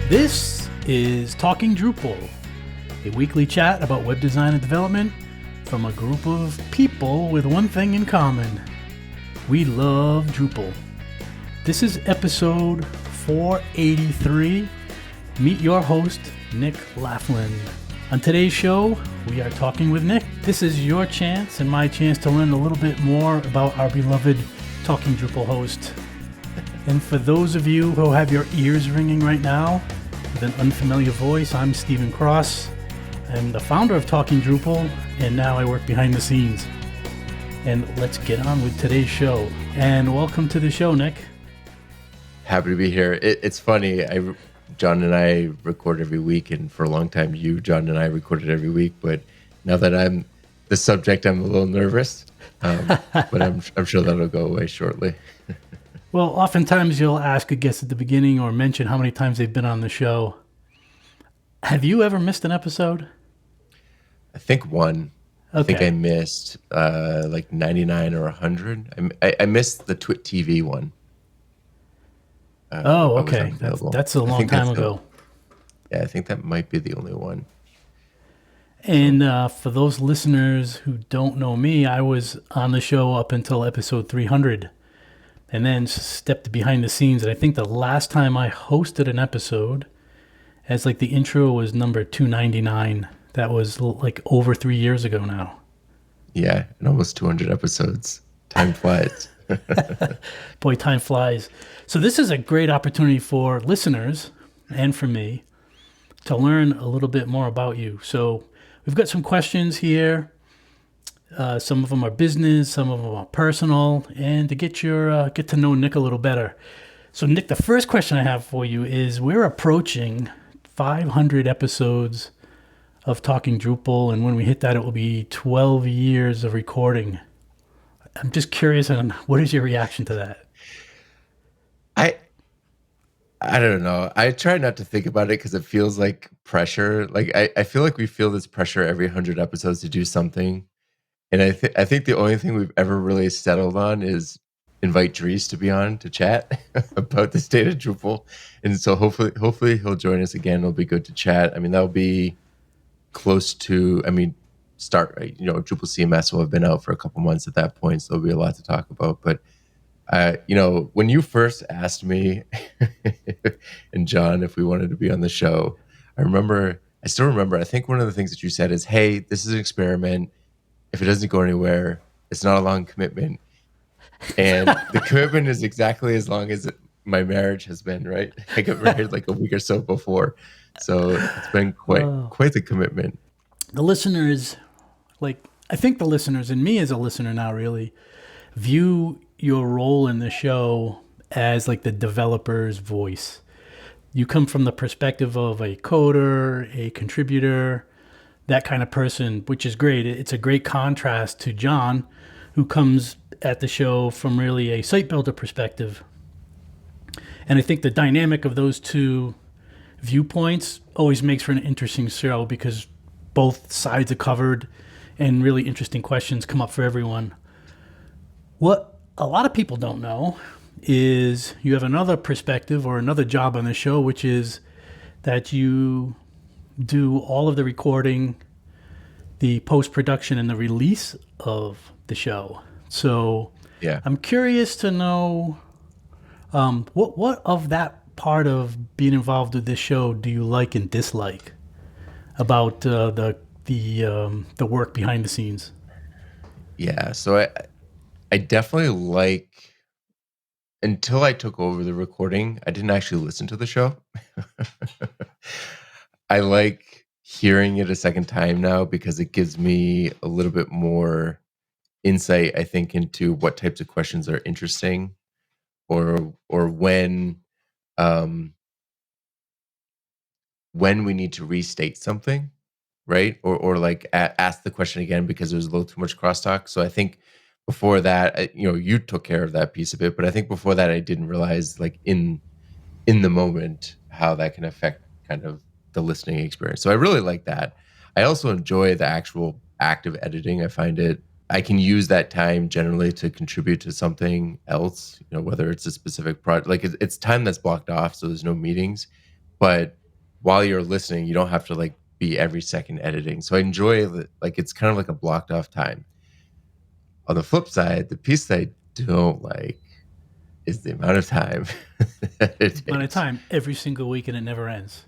This is Talking Drupal, a weekly chat about web design and development from a group of people with one thing in common. We love Drupal. This is episode 483. Meet your host, Nic Laflin. On today's show, we are talking with Nic. This is your chance and my chance to learn a little bit more about our beloved Talking Drupal host. And for those of you who have your ears ringing right now, with an unfamiliar voice, I'm Stephen Cross. I'm the founder of Talking Drupal, and now I work behind the scenes. And let's get on with today's show. And welcome to the show, Nic. Happy to be here. It's funny. John and I record every week, and for a long time, John, and I recorded every week. But now that I'm the subject, I'm a little nervous. But I'm sure that'll go away shortly. Well, oftentimes you'll ask a guest at the beginning or mention how many times they've been on the show. Have you ever missed an episode? I think one. Okay. I think I missed like 99 or 100. I missed the Twit TV one. Okay. That's a long time ago. I think that might be the only one. And for those listeners who don't know me, I was on the show up until episode 300 and then stepped behind the scenes. And I think the last time I hosted an episode, as like the intro was number 299, that was like over 3 years ago now. Yeah, and almost 200 episodes. Time flies. Boy, time flies. So this is a great opportunity for listeners and for me to learn a little bit more about you. So we've got some questions here. Some of them are business, some of them are personal, and to get to know Nic a little better. So Nic, the first question I have for you is, we're approaching 500 episodes of Talking Drupal, and when we hit that, it will be 12 years of recording. I'm just curious on what is your reaction to that? I don't know. I try not to think about it because it feels like pressure. Like I feel like we feel this pressure every 100 episodes to do something. And I think the only thing we've ever really settled on is invite Dries to be on to chat about the state of Drupal. And so hopefully he'll join us again. It'll be good to chat. I mean, that'll be close to, Drupal CMS will have been out for a couple months at that point. So there'll be a lot to talk about. But, when you first asked me and John if we wanted to be on the show, I still remember, I think one of the things that you said is, hey, this is an experiment. If it doesn't go anywhere, it's not a long commitment. And the commitment is exactly as long as my marriage has been, right? I got married like a week or so before. So it's been quite the commitment. The listeners, I think the listeners, and me as a listener now, really view your role in the show as like the developer's voice. You come from the perspective of a coder, a contributor, that kind of person, which is great. It's a great contrast to John, who comes at the show from really a site builder perspective. And I think the dynamic of those two viewpoints always makes for an interesting show because both sides are covered and really interesting questions come up for everyone. What a lot of people don't know is you have another perspective or another job on the show, which is that you do all of the recording, the post-production, and the release of the show. So yeah, I'm curious to know what of that part of being involved with this show do you like and dislike about the work behind the scenes? Yeah, so I definitely like, until I took over the recording, I didn't actually listen to the show. I like hearing it a second time now because it gives me a little bit more insight, I think, into what types of questions are interesting or when we need to restate something, right? Or like ask the question again because there's a little too much crosstalk. So I think before that, you took care of that piece of it, but I think before that I didn't realize, like, in the moment how that can affect kind of the listening experience. So I really like that. I also enjoy the actual active editing. I find I can use that time generally to contribute to something else, whether it's a specific project. Like it's time that's blocked off, so there's no meetings, but while you're listening, you don't have to like be every second editing. So I enjoy like it's kind of like a blocked off time. On the flip side, the piece that I don't like is the amount of time that it Amount of takes. time every single week and it never ends.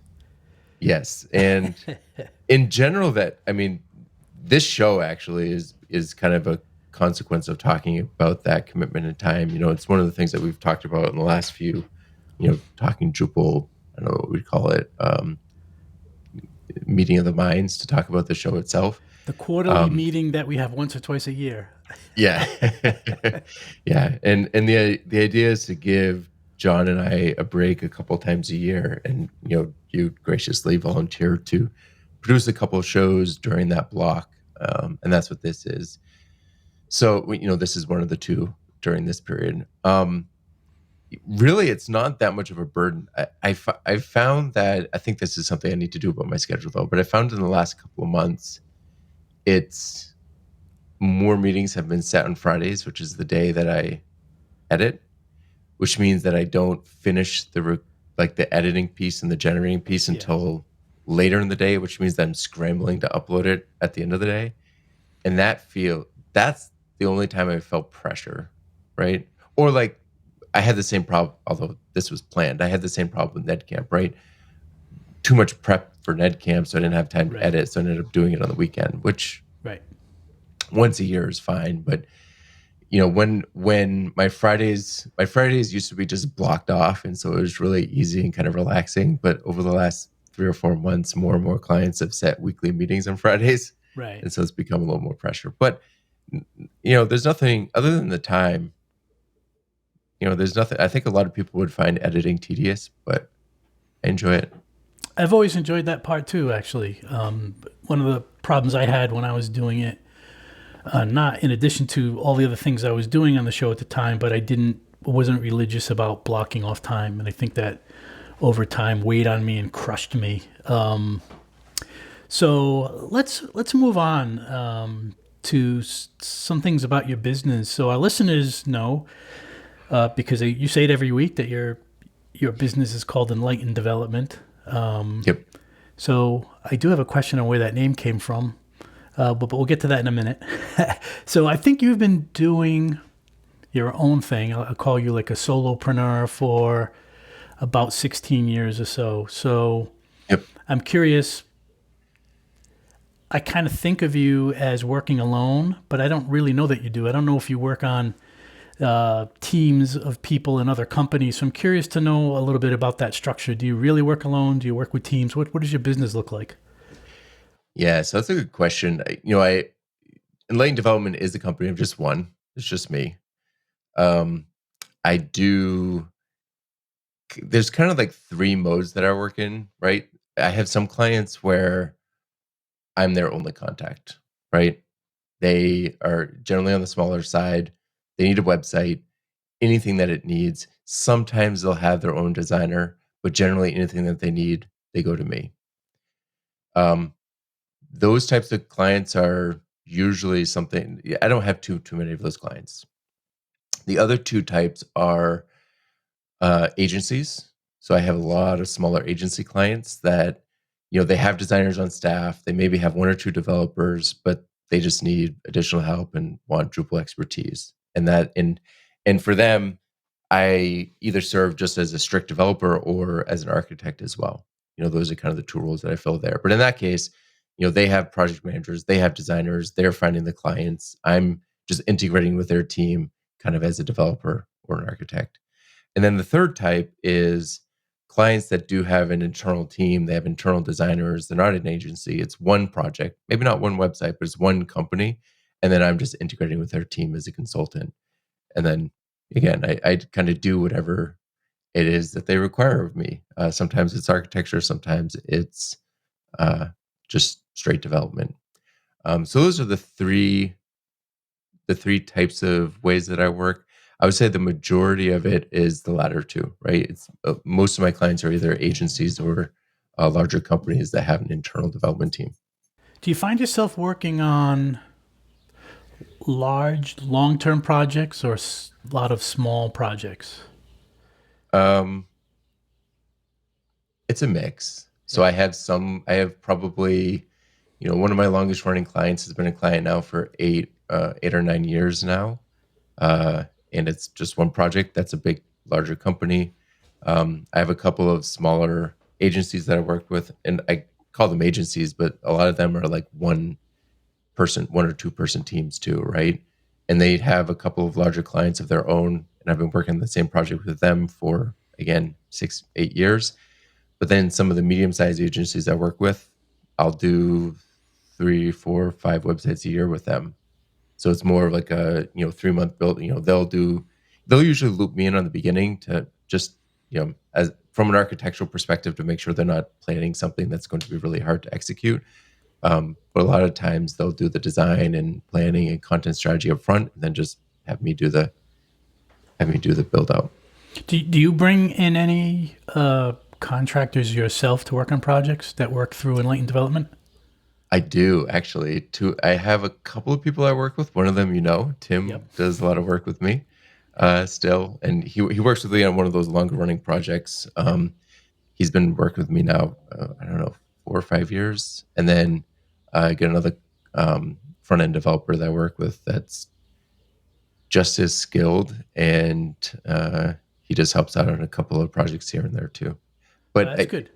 Yes, and in general, that I mean, this show actually is kind of a consequence of talking about that commitment and time. You know, it's one of the things that we've talked about in the last few, talking Drupal. I don't know what we call it, meeting of the minds to talk about the show itself. The quarterly Um, meeting that we have once or twice a year. yeah, yeah, and the idea is to give John and I a break a couple times a year, and you graciously volunteer to produce a couple of shows during that block, and that's what this is. So this is one of the two during this period. Really, it's not that much of a burden. I've found that I think this is something I need to do about my schedule though. But I found in the last couple of months, it's more meetings have been set on Fridays, which is the day that I edit, which means that I don't finish like the editing piece and the generating piece Yes. until later in the day, which means that I'm scrambling to upload it at the end of the day. And that's the only time I felt pressure, right? Or like I had the same problem, although this was planned. I had the same problem with NetCamp, right? Too much prep for NetCamp, so I didn't have time to Right. edit, so I ended up doing it on the weekend, which Right. once a year is fine. But when my Fridays used to be just blocked off, and so it was really easy and kind of relaxing. But over the last 3 or 4 months, more and more clients have set weekly meetings on Fridays, Right. and so it's become a little more pressure. But there's nothing other than the time. There's nothing. I think a lot of people would find editing tedious, but I enjoy it. I've always enjoyed that part too, actually. One of the problems I had when I was doing it, not in addition to all the other things I was doing on the show at the time, but wasn't religious about blocking off time. And I think that over time weighed on me and crushed me. So let's move on to some things about your business. So our listeners know, because you say it every week, that your business is called Enlightened Development. Yep. So I do have a question on where that name came from, but we'll get to that in a minute. So I think you've been doing your own thing. I'll call you like a solopreneur for about 16 years or so. So Yep. I'm curious. I kind of think of you as working alone, but I don't really know that you do. I don't know if you work on teams of people in other companies. So I'm curious to know a little bit about that structure. Do you really work alone? Do you work with teams? What does your business look like? Yeah. So that's a good question. I Enlightened Development is the company of just one. It's just me. Um, I do. There's kind of like three modes that I work in, right? I have some clients where I'm their only contact, right? They are generally on the smaller side. They need a website, anything that it needs. Sometimes they'll have their own designer, but generally anything that they need, they go to me. Um, those types of clients are usually something. I don't have too many of those clients. The other two types are agencies. So I have a lot of smaller agency clients that they have designers on staff. They maybe have one or two developers, but they just need additional help and want Drupal expertise. And for them, I either serve just as a strict developer or as an architect as well. Those are kind of the two roles that I fill there. But in that case, they have project managers, they have designers, they're finding the clients. I'm just integrating with their team kind of as a developer or an architect. And then the third type is clients that do have an internal team. They have internal designers. They're not an agency. It's one project, maybe not one website, but it's one company. And then I'm just integrating with their team as a consultant. And then again, I kind of do whatever it is that they require of me. Sometimes it's architecture, sometimes it's uh, just straight development. So those are the three types of ways that I work. I would say the majority of it is the latter two, right? It's most of my clients are either agencies or larger companies that have an internal development team. Do you find yourself working on large, long-term projects or a lot of small projects? Um, It's a mix. So Yeah. I have probably, one of my longest running clients has been a client now for 8 or 9 years now. Uh, and it's just one project. That's a big, larger company. I have a couple of smaller agencies that I work with, and I call them agencies, but a lot of them are like one or two person teams too, right? And they have a couple of larger clients of their own. And I've been working on the same project with them for, again, 6, 8 years. But then some of the medium sized agencies I work with, I'll do 3, 4, 5 websites a year with them. So it's more of like a 3 month build. They'll usually loop me in on the beginning to just as from an architectural perspective to make sure they're not planning something that's going to be really hard to execute. But a lot of times they'll do the design and planning and content strategy up front, and then just have me do the build out. Do you bring in any contractors yourself to work on projects that work through Enlightened Development? I do actually. I have a couple of people I work with. One of them, Yep. Tim does a lot of work with me still, and he works with me on one of those longer running projects. Yep. He's been working with me now. I don't know, 4 or 5 years, and then I get another front end developer that I work with that's just as skilled, and he just helps out on a couple of projects here and there too. But That's good.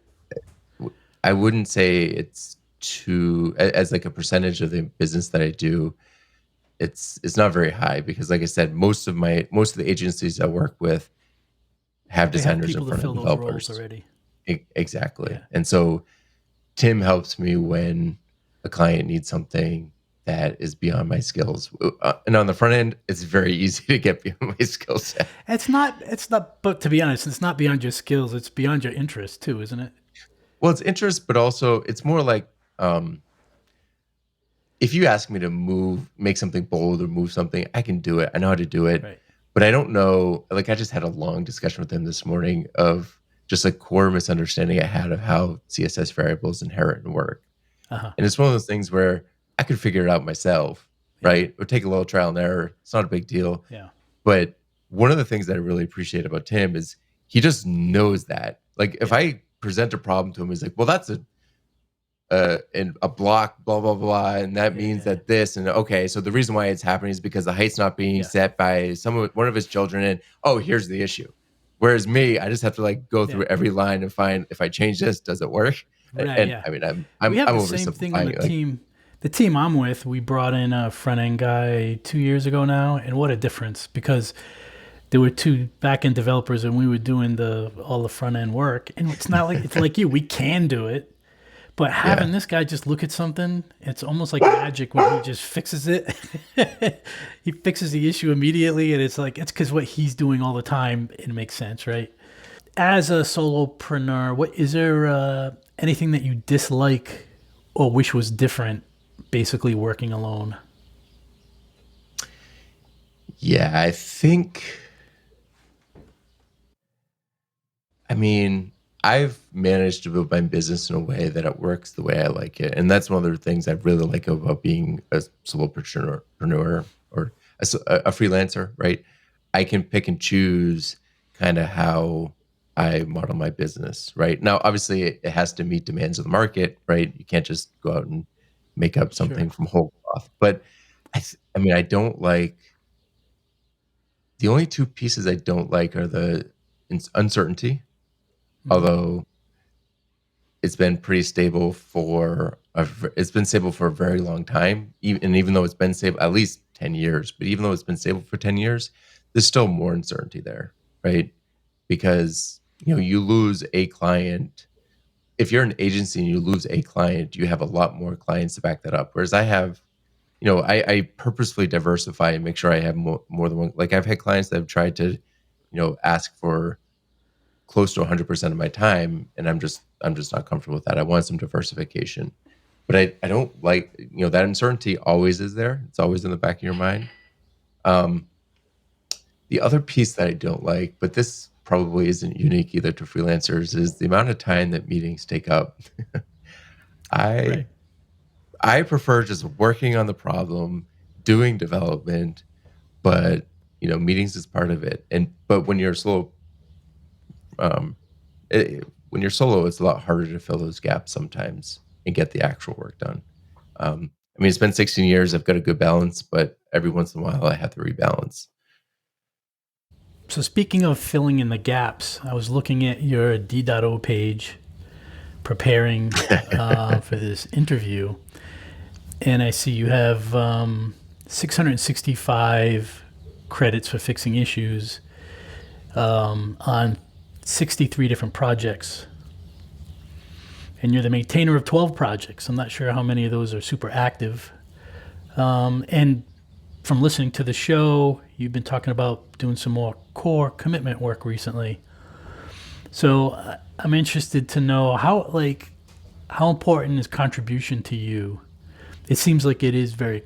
I wouldn't say it's too as like a percentage of the business that I do. It's not very high because, like I said, most of the agencies I work with have They have designers and people to front end fill those roles developers. already. Exactly, Yeah. and so Tim helps me when a client needs something that is beyond my skills. And on the front end, it's very easy to get beyond my skill set. It's not. It's not. But to be honest, it's not beyond your skills. It's beyond your interest too, isn't it? Well, it's interest, but also it's more like if you ask me to make something bold or move something, I can do it. I know how to do it, Right. but I don't know. Like I just had a long discussion with him this morning of just a core misunderstanding I had of how CSS variables inherit and work. Uh huh. And it's one of those things where I could figure it out myself, Yeah. right? Or take a little trial and error. It's not a big deal. Yeah. But one of the things that I really appreciate about Tim is he just knows that. Like if Yeah. I present a problem to him, he's like, "Well, that's and a block, blah blah blah, and that means Yeah. that this and okay, so the reason why it's happening is because the height's not being Yeah. set by one of his children, and oh, here's the issue. Whereas me, I just have to like go Yeah. through every line and find if I change this, does it work? Right. And Yeah. I mean, We I'm have the same thing on oversimplifying the it. Like, team. The team I'm with, we brought in a front end guy 2 years ago now, and what a difference! Because there were two back end developers, and we were doing all the front end work. And it's not like it's like you. We can do it, but yeah, having this guy just look at something, it's almost like magic when he just fixes it. He fixes the issue immediately, and it's like it's because what he's doing all the time. It makes sense, right? As a solopreneur, what is there anything that you dislike or wish was different? Basically, working alone. yeah, I think. I mean, I've managed to build my business in a way that it works the way I like it, and that's one of the things I really like about being a solopreneur or a freelancer. Right, I can pick and choose kind of how I model my business. Right now, obviously, it has to meet demands of the market. Right, you can't just go out and make up Sure. something from whole cloth. But I mean, I don't like the only two pieces I don't like are the uncertainty, Hmm. although it's been stable for a very long time. And even though it's been stable at least 10 years, but even though it's been stable for 10 years, there's still more uncertainty there, right? Because you lose a client. If you're an agency and you lose a client, you have a lot more clients to back that up. Whereas I have, I purposefully diversify and make sure I have more than one. Like I've had clients that have tried to, ask for close to 100% of my time, and I'm just not comfortable with that. I want some diversification, but I don't like, that uncertainty always is there. It's always in the back of your mind. um the other piece that I don't like, but this probably isn't unique either to freelancers, is the amount of time that meetings take up. i Right. I prefer just working on the problem, doing development, but meetings is part of it. And but when you're slow, um, when you're solo, it's a lot harder to fill those gaps sometimes and get the actual work done. I mean, it's been 16 years. I've got a good balance, but every once in a while I have to rebalance. So speaking of filling in the gaps, I was looking at your D.O page preparing for this interview, and I see you have 665 credits for fixing issues on 63 different projects. And you're the maintainer of 12 projects. I'm not sure how many of those are super active. And from listening to the show, you've been talking about doing some more core commitment work recently. So I'm interested to know how important is contribution to you? It seems like it is very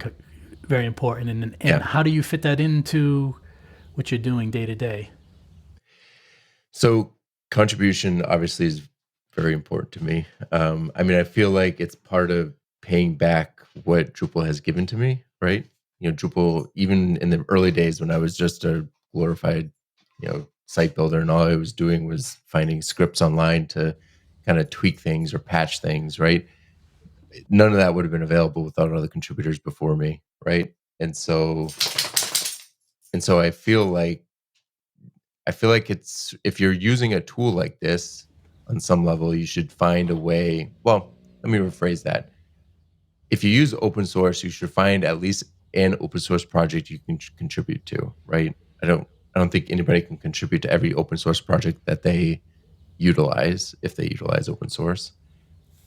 important. And Yeah. how do you fit that into what you're doing day to day? So contribution obviously is very important to me. I mean, I feel like it's part of paying back what Drupal has given to me, right? Drupal, even in the early days when I was just a glorified, site builder, and all I was doing was finding scripts online to kind of tweak things or patch things, right? None of that would have been available without other contributors before me, right? And so, I feel like it's, if you're using a tool like this on some level, you should find a way. Well, let me rephrase that. If you use open source, you should find at least an open source project you can contribute to, right? I don't think anybody can contribute to every open source project that they utilize if they utilize open source,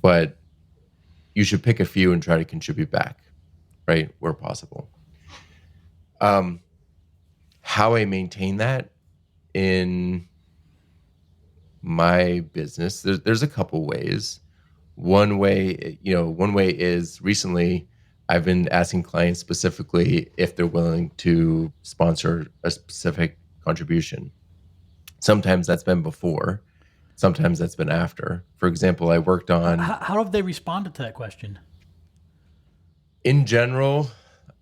but you should pick a few and try to contribute back, right, where possible. How I maintain that in my business, there's a couple ways. One way is recently I've been asking clients specifically if they're willing to sponsor a specific contribution. Sometimes that's been before, sometimes that's been after. For example, I worked on, How have they responded to that question? in general,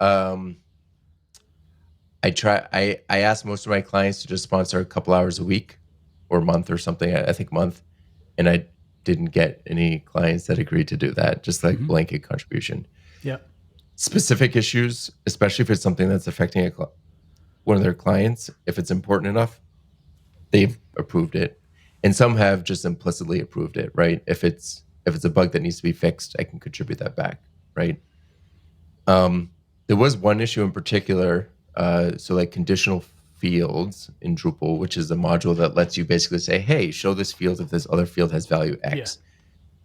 um, I ask most of my clients to just sponsor a couple hours a week or month or something. I think month, and I didn't get any clients that agreed to do that. Just like blanket contribution. Yeah. Specific issues, especially if it's something that's affecting one of their clients, if it's important enough, they've approved it, and some have just implicitly approved it. Right? If it's a bug that needs to be fixed, I can contribute that back. Right? There was one issue in particular. So like conditional fields in Drupal, which is a module that lets you basically say, hey, show this field if this other field has value X. Yeah.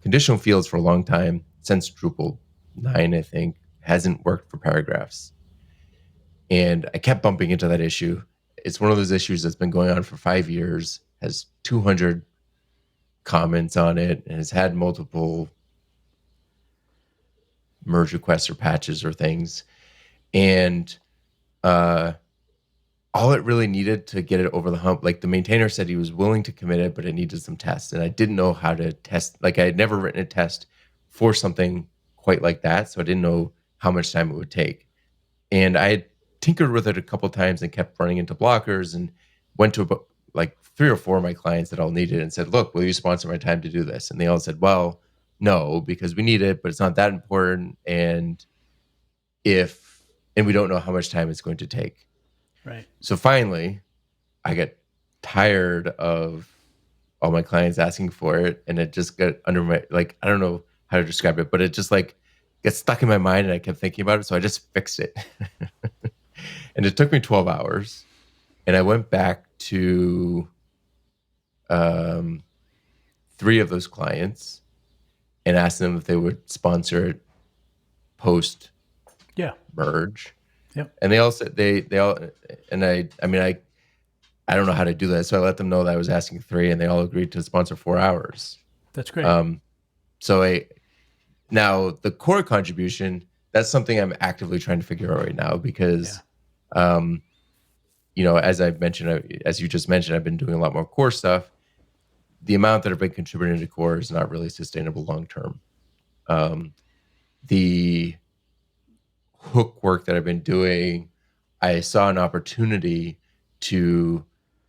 Conditional fields for a long time, since Drupal 9, I think, hasn't worked for paragraphs. And I kept bumping into that issue. It's one of those issues that's been going on for 5 years, has 200 comments on it, and has had multiple merge requests or patches or things. And all it really needed to get it over the hump, like the maintainer said he was willing to commit it, but it needed some tests. And I didn't know how to test. Like I had never written a test for something quite like that. So I didn't know how much time it would take. And I had tinkered with it a couple of times and kept running into blockers, and went to about like 3 or 4 of my clients that all needed it and said, look, will you sponsor my time to do this? And they all said, well, no, because we need it, but it's not that important. And we don't know how much time it's going to take. Right. So finally, I got tired of all my clients asking for it, and it just got under my, like, I don't know how to describe it, but it just like got stuck in my mind, and I kept thinking about it. So I just fixed it. And it took me 12 hours. And I went back to 3 of those clients and asked them if they would sponsor it post Yeah. merge. Yep. And they all said they all, and I mean, I don't know how to do that. So I let them know that I was asking 3, and they all agreed to sponsor 4 hours. That's great. So now the core contribution, that's something I'm actively trying to figure out right now, because, as you just mentioned, I've been doing a lot more core stuff. The amount that I've been contributing to core is not really sustainable long term. The hook work that I've been doing, I saw an opportunity to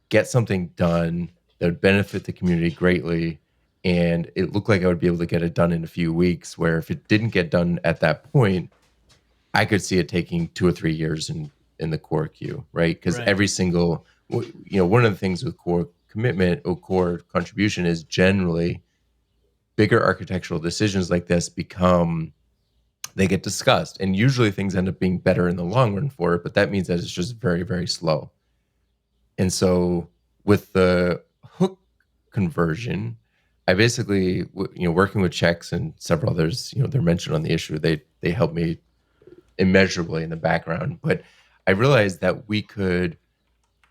get something done that would benefit the community greatly, and it looked like I would be able to get it done in a few weeks, where if it didn't get done at that point, I could see it taking 2 or 3 years in the core queue, right? Because Right. every single, one of the things with core commitment or core contribution is generally bigger architectural decisions like this they get discussed, and usually things end up being better in the long run for it, but that means that it's just very, very slow. And so with the hook conversion, I basically, working with checks and several others, they're mentioned on the issue. They helped me immeasurably in the background, but I realized that we could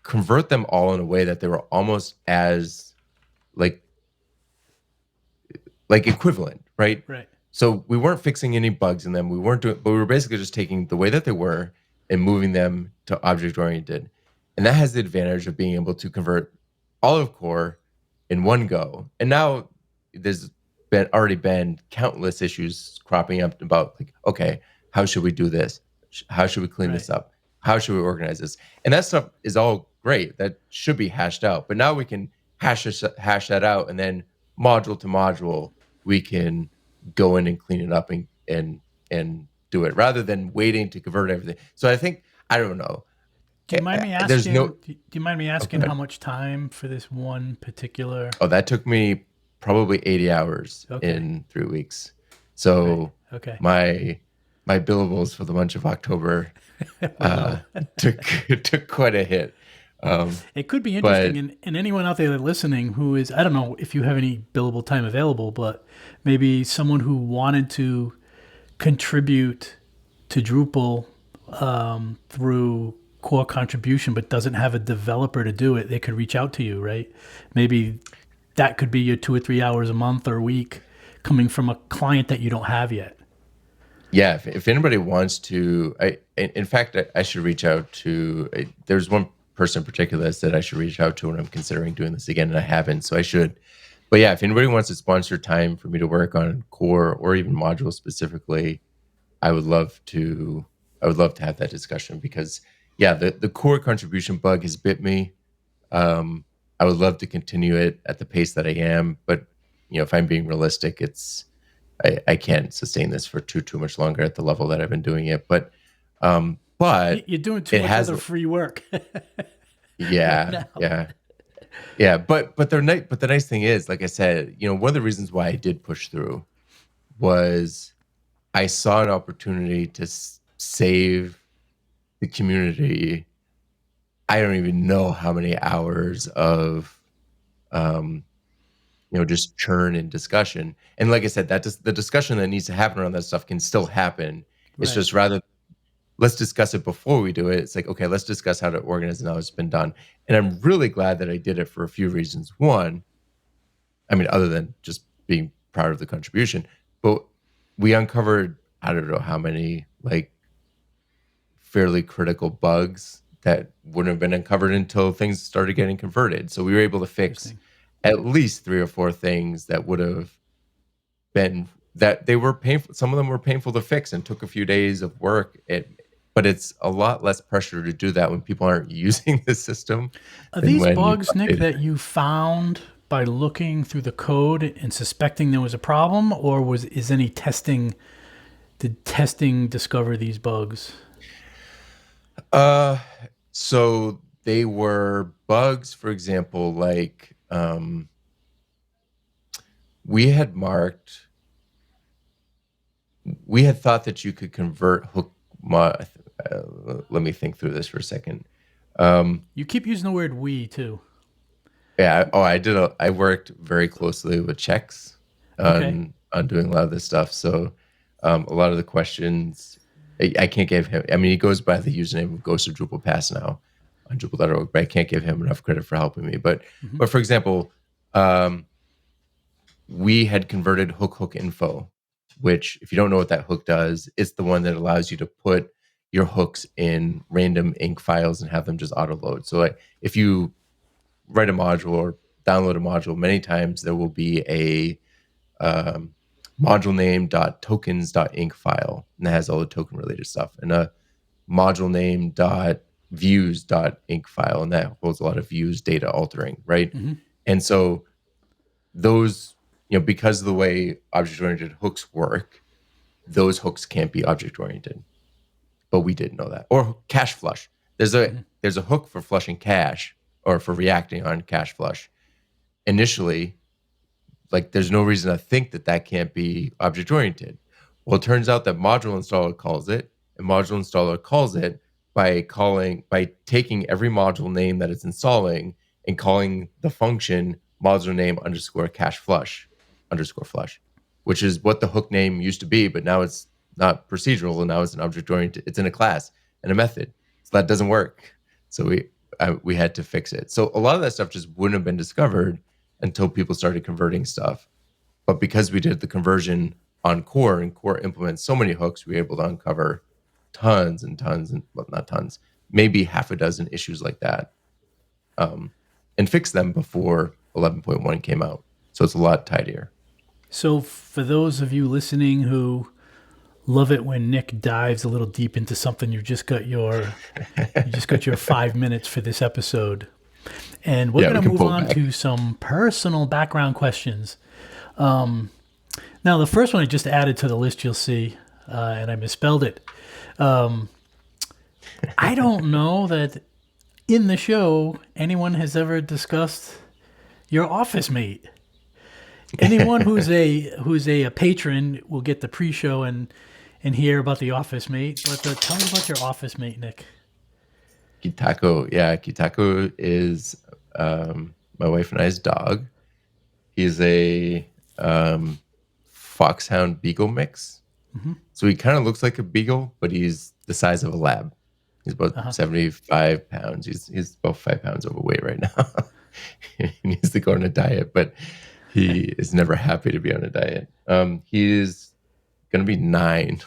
convert them all in a way that they were almost as like equivalent, right? Right. So we weren't fixing any bugs in them. We weren't doing, but we were basically just taking the way that they were and moving them to object oriented. And that has the advantage of being able to convert all of core in one go. And now there's already been countless issues cropping up about like, okay, how should we do this? How should we clean Right. this up? How should we organize this? And that stuff is all great. That should be hashed out. But now we can hash that out, and then module to module, we can go in and clean it up and do it rather than waiting to convert everything. So I think, I don't know. Do you mind me There's asking? no. Do you mind me Oh, go asking how ahead. much time for this one particular? Oh, that took me probably 80 hours Okay. in 3 weeks. Right. So Okay. my my billables for the month of October We're low. took took quite a hit. It could be interesting, But and anyone out there that listening who is, I don't know if you have any billable time available, but maybe someone who wanted to contribute to Drupal through core contribution, but doesn't have a developer to do it, they could reach out to you, right? Maybe that could be your 2 or 3 hours a month or a week coming from a client that you don't have yet. yeah, if anybody wants to, in fact, I should reach out to. There's one person in particular that said I should reach out to when I'm considering doing this again, and I haven't, so I should. But yeah, if anybody wants to sponsor time for me to work on core or even modules specifically, I would love to. I would love to have that discussion because yeah, the core contribution bug has bit me. I would love to continue it at the pace that I am, but if I'm being realistic, I can't sustain this for too much longer at the level that I've been doing it. But You're doing too it much has, other free work right yeah, now. yeah, yeah. But they're nice. But the nice thing is, like I said, one of the reasons why I did push through was I saw an opportunity to save the community. I don't even know how many hours of um, just churn and discussion. And like I said, the discussion that needs to happen around that stuff can still happen. It's Right. just rather let's discuss it before we do it. It's like, okay, let's discuss how to organize it now it's been done. And I'm really glad that I did it for a few reasons. One, I mean, other than just being proud of the contribution, but we uncovered, I don't know how many like fairly critical bugs that wouldn't have been uncovered until things started getting converted. So we were able to fix Interesting. at least 3 or 4 things that would have been that they were painful. Some of them were painful to fix and took a few days of work. But it's a lot less pressure to do that when people aren't using the system Are than these when you. bugs, Nick, that you found by looking through the code and suspecting there was a problem, or is any testing? Did testing discover these bugs? Uh, so they were bugs, for example, like we had marked, we had thought that you could convert hook. Let me think through this for a second. You keep using the word "we" too. Yeah. Oh, I did. I worked very closely with checks Okay. on doing a lot of this stuff. So a lot of the questions I can't give him. I mean, he goes by the username of Ghost of Drupal Pass now on Drupal.org, but I can't give him enough credit for helping me. But Hmm. but for example, um, we had converted hook info, which if you don't know what that hook does, it's the one that allows you to put your hooks in random ink files and have them just auto load. So like if you write a module or download a module, many times there will be a um, module name .tokens.inc file, and that has all the token related stuff, and a module name .views.inc file, and that holds a lot of views data altering, right? Hmm. And so those because of the way object-oriented hooks work, those hooks can't be object-oriented. But we didn't know that. Or cache flush. There's a Mhm. there's a hook for flushing cache or for reacting on cache flush. Initially, like there's no reason to think that that can't be object oriented. Well, it turns out that module installer calls it, and module installer calls it by taking every module name that it's installing and calling the function module name underscore cache flush underscore flush, which is what the hook name used to be, but now it's not procedural, and now it's an object oriented. It's in a class and a method, so that doesn't work. So we had to fix it. So a lot of that stuff just wouldn't have been discovered until people started converting stuff. But because we did the conversion on core and core implements so many hooks, we were able to uncover tons and tons, and well, not tons, maybe half a dozen issues like that, and fix them before 11.1 came out. So it's a lot tidier. So, for those of you listening who love it when Nick dives a little deep into something, you just got your 5 minutes for this episode, and we're Yeah, we going to can move pull on back. to some personal background questions. Now, the first one I just added to the list, you'll see, and I misspelled it. I don't know that in the show anyone has ever discussed your office mate. Anyone who's a patron will get the pre-show and hear about the office mate. But tell me about your office mate, Nick. Kitako, yeah, Kitako is my wife and I's dog. He's a foxhound beagle mix. So he kind of looks like a beagle, but he's the size of a lab. He's about 75 pounds. He's about 5 pounds overweight right now. He needs to go on a diet, but he is never happy to be on a diet. He's going to be 9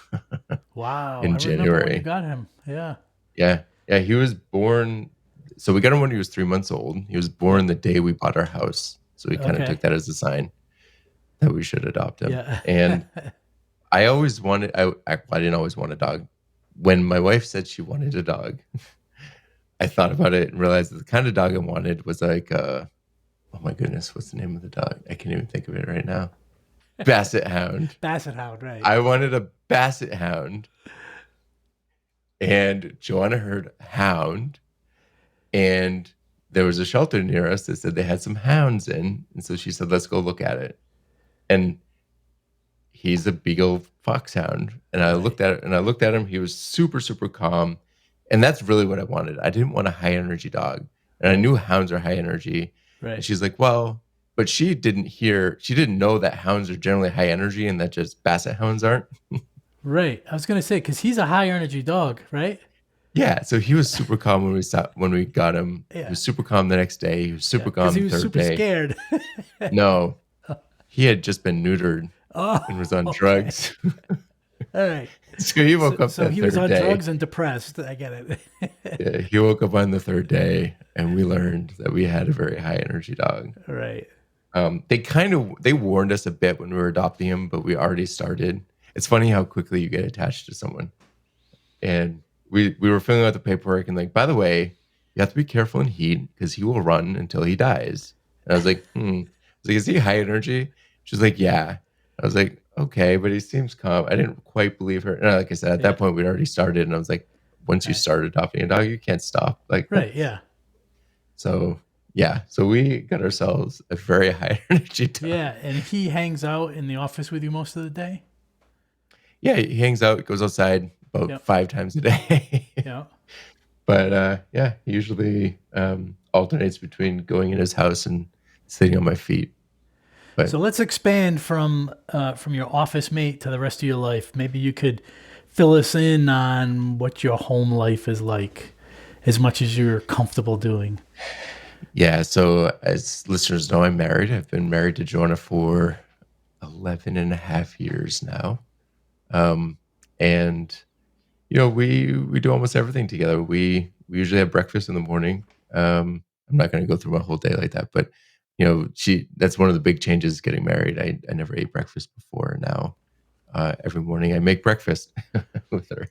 Wow, I in remember when you January. got him. Yeah. Yeah. Yeah. He was born. So we got him when he was 3 months old. He was born the day we bought our house. So we kind of Okay. took that as a sign that we should adopt him. Yeah. And I always wanted, I didn't always want a dog. When my wife said she wanted a dog, I thought about it and realized that the kind of dog I wanted was like, oh my goodness, what's the name of the dog? I can't even think of it right now. Basset Hound. Basset Hound, right? I wanted a Basset Hound, and Joanna heard hound, and there was a shelter near us that said they had some hounds in, and so she said, "Let's go look at it." And he's a beagle foxhound, and I looked at it, and I looked at him. He was super, super calm, and that's really what I wanted. I didn't want a high energy dog, and I knew hounds are high energy. And Right. she's like, "Well," but she didn't know that hounds are generally high energy, and that just basset hounds aren't. Right. I was gonna say because he's a high energy dog, right? Yeah, so he was super calm when we got him. He Yeah. was super calm the next day. He was Yeah. super Because calm he the was third super day. scared. No, he had just been neutered Oh. and was on Okay. drugs. All right. So he woke up So that he was third on day. drugs and depressed. I get it. Yeah, he woke up on the third day, and we learned that we had a very high energy dog. Right. They warned us a bit when we were adopting him, but we already started. It's funny how quickly you get attached to someone. And we were filling out the paperwork, and like, by the way, you have to be careful in heat because he will run until he dies. And I was like, I was like, is he high energy? She's like, yeah. I was like, okay, but he seems calm. I didn't quite believe her. And like I said, at Yeah. that point, we'd already started, and I was like, once you Right. start adopting a dog, you can't stop. Like, Right. Yeah. so yeah, so we got ourselves a very high energy dog. Yeah. And he hangs out in the office with you most of the day. Yeah, he hangs out, goes outside about Yep. 5 times a day. Yeah. But yeah, he usually alternates between going in his house and sitting on my feet. But So let's expand from your office mate to the rest of your life. Maybe you could fill us in on what your home life is like, as much as you're comfortable doing. yeah, so as listeners know, I'm married. I've been married to Joanna for 11 and a half years now. And we do almost everything together. We usually have breakfast in the morning. I'm not going to go through my whole day like that, but that's one of the big changes getting married. I never ate breakfast before. Now every morning I make breakfast with her.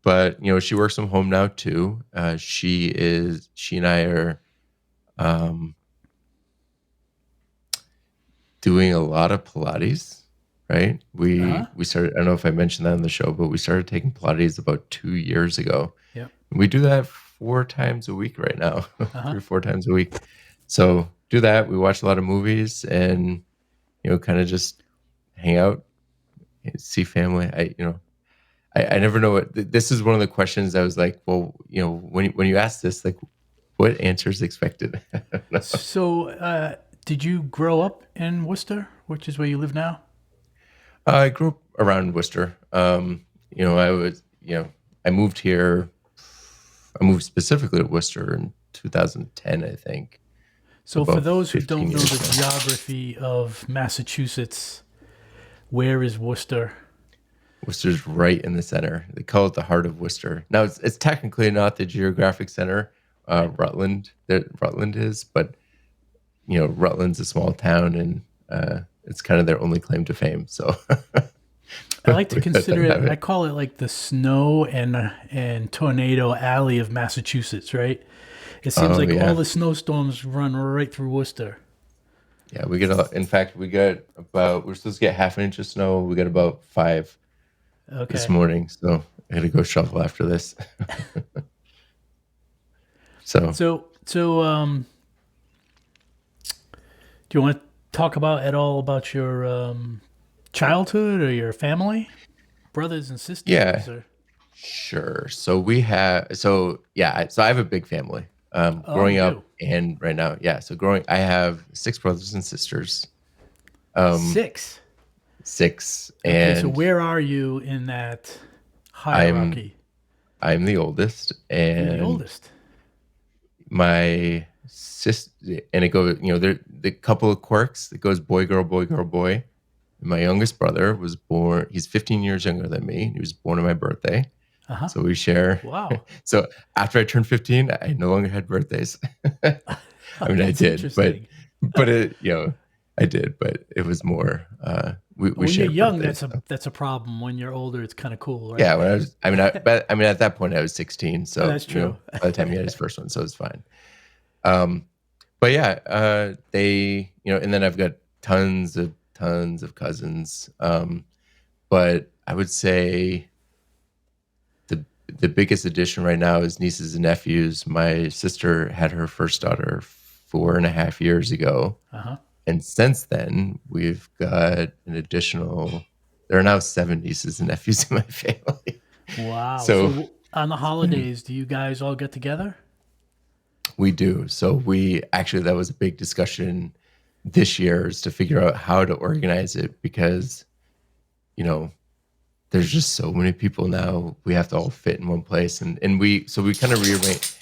But she works from home now too. She and I are doing a lot of Pilates, right? Uh huh. We started, I don't know if I mentioned that on the show, but we started taking Pilates about 2 years ago. Yep. We do that 4 times a week right now, Uh huh. 3 or 4 times a week. So do that. We watch a lot of movies and, kind of just hang out, see family. I never know this is one of the questions I was like, well, when you ask this, like, what answer is expected? I don't know. So, did you grow up in Worcester, which is where you live now? I grew up around Worcester. I was, I moved here. I moved specifically to Worcester in 2010, I think. So So, for about those who 15 don't know years the ago. geography of Massachusetts, where is Worcester? Worcester's right in the center. They call it the heart of Worcester. Now, it's technically not the geographic center. Right. Rutland is, but Rutland's a small town, and it's kind of their only claim to fame. So I like to we let consider them it. have I it. call it like the snow and tornado alley of Massachusetts. Right. It seems Oh like all yeah, the snowstorms run right through Worcester. yeah. We get a. In fact, we got about. We're supposed to get half an inch of snow. We got about 5 this Okay. morning. So I got to go shovel after this. So So, do you want to talk about at all about your childhood or your family, brothers and yeah, sisters, or? sure. So we have. So yeah. So I have a big family. Oh, you Growing do. up and right now, yeah. So I have 6 brothers and sisters. Um, 6. 6, Okay, so and where are you in that I'm hierarchy? I'm the oldest, You're the and oldest. my sister, and it goes, there the couple of quirks. It goes boy, girl, boy, girl, boy. My youngest brother was born. He's 15 years younger than me. He was born on my birthday, Uh huh. so we share. Wow. So after I turned 15, I no longer had birthdays. I mean, I That's did, but interesting. I did, but it was more. We When you're shared young, birthdays. that's a problem. When you're older, it's kind of cool, right? Yeah, when I was, but I mean, at that point, I was 16. So, That's true. by the time he had his first one, so it's fine. Um, but yeah, and then I've got tons of cousins. But I would say the biggest addition right now is nieces and nephews. My sister had her first daughter 4.5 years ago, Uh huh. and since then we've got an additional. There are now 7 nieces and nephews in my family. Wow. So So on the holidays, do you guys all get together? we do. So we actually, that was a big discussion this year, is to figure out how to organize it, because, you know, there's just so many people now. We have to all fit in one place. And we kind of rearrange,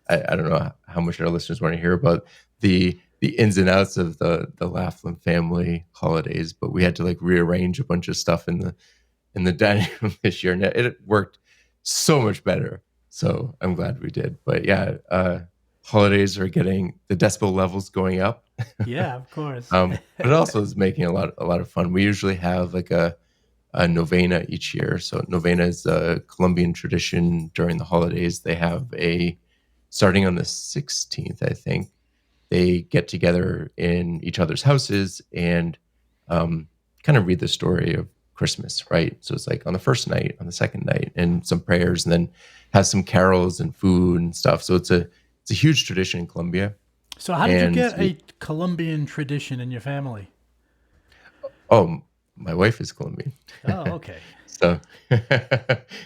I don't know how much our listeners want to hear about the ins and outs of the Laflin family holidays, but we had to like rearrange a bunch of stuff in the dining room this year. And it worked so much better. So I'm glad we did. But yeah, holidays are getting the decibel levels going up. Yeah, of course. But it also is making a lot of fun. We usually have like a novena each year. So novena is a Colombian tradition during the holidays. They have starting on the 16th, I think, they get together in each other's houses and kind of read the story of Christmas, right? So it's like on the first night, on the second night, and some prayers, and then has some carols and food and stuff. So it's a huge tradition in Colombia. So how did you And get a Colombian tradition in your family? oh, my wife is Colombian. Oh, okay. So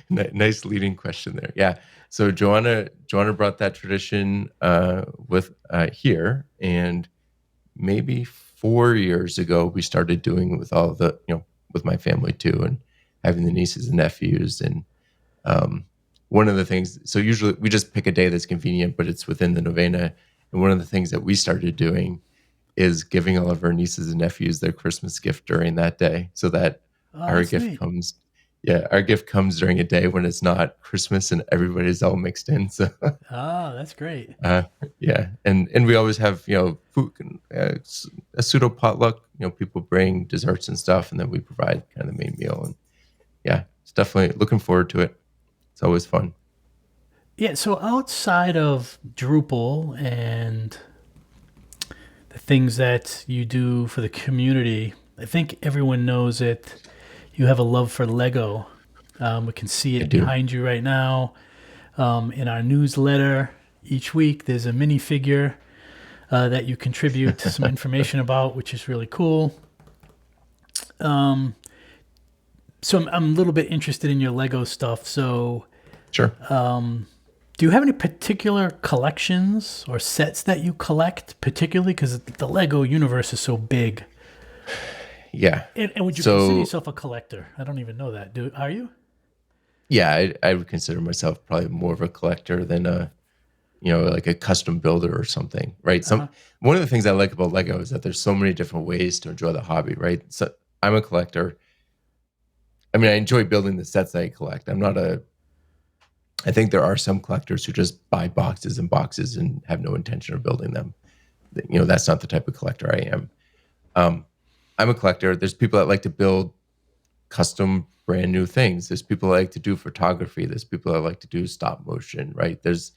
nice leading question there. Yeah. So Joanna brought that tradition with here, and maybe 4 years ago we started doing it with all the with my family too, and having the nieces and nephews. And one of the things, so usually we just pick a day that's convenient, but it's within the novena. And one of the things that we started doing is giving all of our nieces and nephews their Christmas gift during that day, so that Oh, our that's gift neat. comes. Yeah, our gift comes during a day when it's not Christmas and everybody's all mixed in. So, Oh, that's great. uh, yeah, and we always have food, a pseudo potluck. People bring desserts and stuff, and then we provide kind of the main meal. And yeah, it's definitely looking forward to it. It's always fun. Yeah, so outside of Drupal and things that you do for the community. I think everyone knows it. You have a love for Lego. We can see I it do. behind you right now. In our newsletter each week, there's a minifigure that you contribute some information about, which is really cool. So I'm a little bit interested in your Lego stuff. So Sure. do you have any particular collections or sets that you collect, particularly because the Lego universe is so big? Yeah. And would you consider So yourself a collector? I don't even know that. Are you? yeah, I would consider myself probably more of a collector than a, like a custom builder or something, right? Uh huh. One of the things I like about Lego is that there's so many different ways to enjoy the hobby, right? So I'm a collector. I mean, I enjoy building the sets that I collect. I think there are some collectors who just buy boxes and boxes and have no intention of building them. That's not the type of collector I am. Um, I'm a collector. There's people that like to build custom brand new things. There's people that like to do photography. There's people that like to do stop motion, right? There's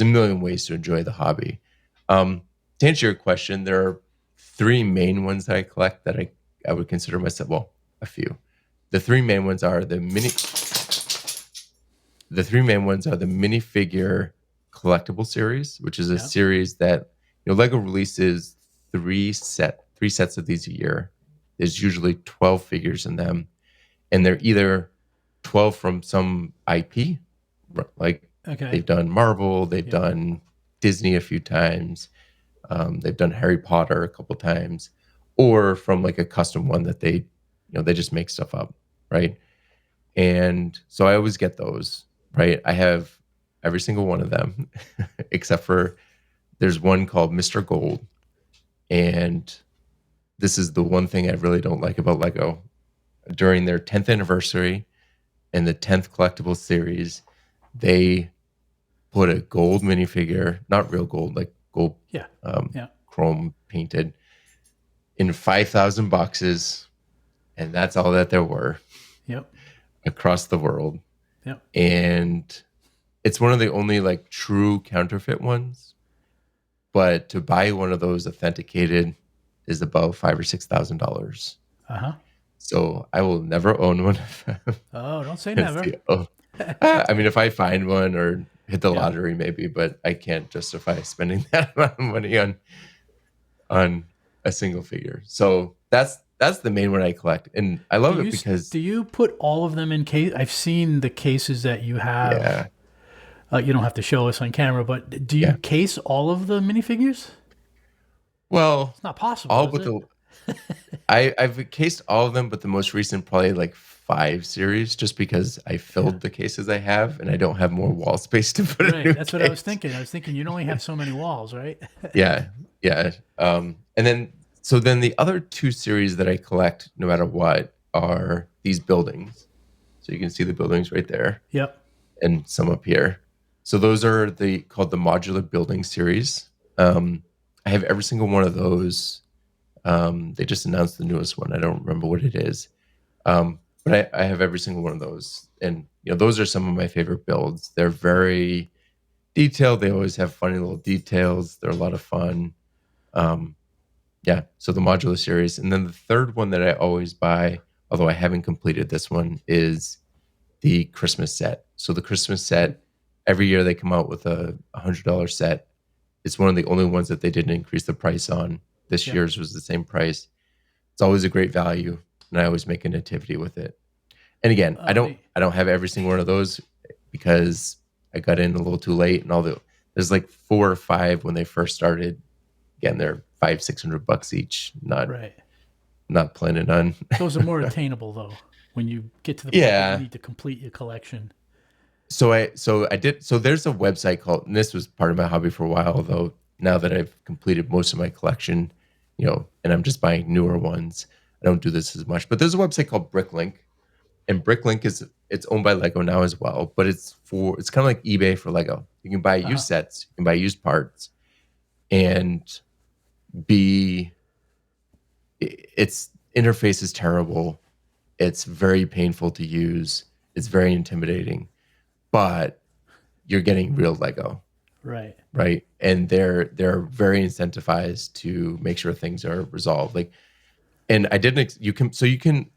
a million ways to enjoy the hobby. To answer your question, there are three main ones that I collect that I would consider myself, well, a few. The three main ones are the three main ones are the minifigure collectible series, which is a Yeah. series that Lego releases three sets of these a year. There's usually 12 figures in them, and they're either 12 from some IP, like Okay. they've done Marvel, they've Yep. done Disney a few times, they've done Harry Potter a couple times, or from like a custom one that they just make stuff up, right? And so I always get those, right? I have every single one of them, except for there's one called Mr. Gold. And this is the one thing I really don't like about Lego. During their 10th anniversary and the 10th collectible series, they put a gold minifigure, not real gold, like gold Yeah. um, Yeah. chrome painted, in 5,000 boxes. And that's all that there were Yep. across the world. Yep. And it's one of the only like true counterfeit ones. But to buy one of those authenticated is about $5,000 or $6,000. Uh huh. So I will never own one of them. Oh, don't say It's never. I mean, if I find one or hit the Yeah. lottery, maybe, but I can't justify spending that amount of money on a single figure. So that's the main one I collect, and I Do love it you because do you put all of them in case? I've seen the cases that you have. yeah, You don't have to show us on camera, but do you yeah. case all of the minifigures? Well, It's not possible, all is but it? the I've cased all of them, but the most recent probably like 5 series, just because I Yeah. filled the cases I have, and I don't have more wall space to put a Right. new That's what I was case. thinking. I was thinking you'd only have so many walls, right? Yeah, yeah. And then the other two series that I collect, no matter what, are these buildings. So you can see the buildings right there, Yep. and some up here. So those are called the modular building series. I have every single one of those. They just announced the newest one. I don't remember what it is. But I have every single one of those. And those are some of my favorite builds. They're very detailed. They always have funny little details. They're a lot of fun. Um, yeah, so the modular series. And then the third one that I always buy, although I haven't completed this one, is the Christmas set. So the Christmas set, every year they come out with a $100 set. It's one of the only ones that they didn't increase the price on. This Yep. year's was the same price. It's always a great value, and I always make a nativity with it. And again, I Oh, don't neat. I don't have every single one of those because I got in a little too late, and there's like 4 or 5 when they first started. Again, they're 500-600 bucks each. Right. Not planning on. Those are more attainable though. When you get to the point that you Yeah. need to complete your collection. So there's a website called, and this was part of my hobby for a while, though now that I've completed most of my collection, and I'm just buying newer ones, I don't do this as much. But there's a website called Bricklink, and Bricklink it's owned by Lego now as well, but it's kind of like eBay for Lego. You can buy Uh huh. used sets, you can buy used parts, and be its interface is terrible. It's very painful to use. It's very intimidating, but you're getting real Lego. Right. right? And they're very incentivized to make sure things are resolved. Like, and I didn't. You can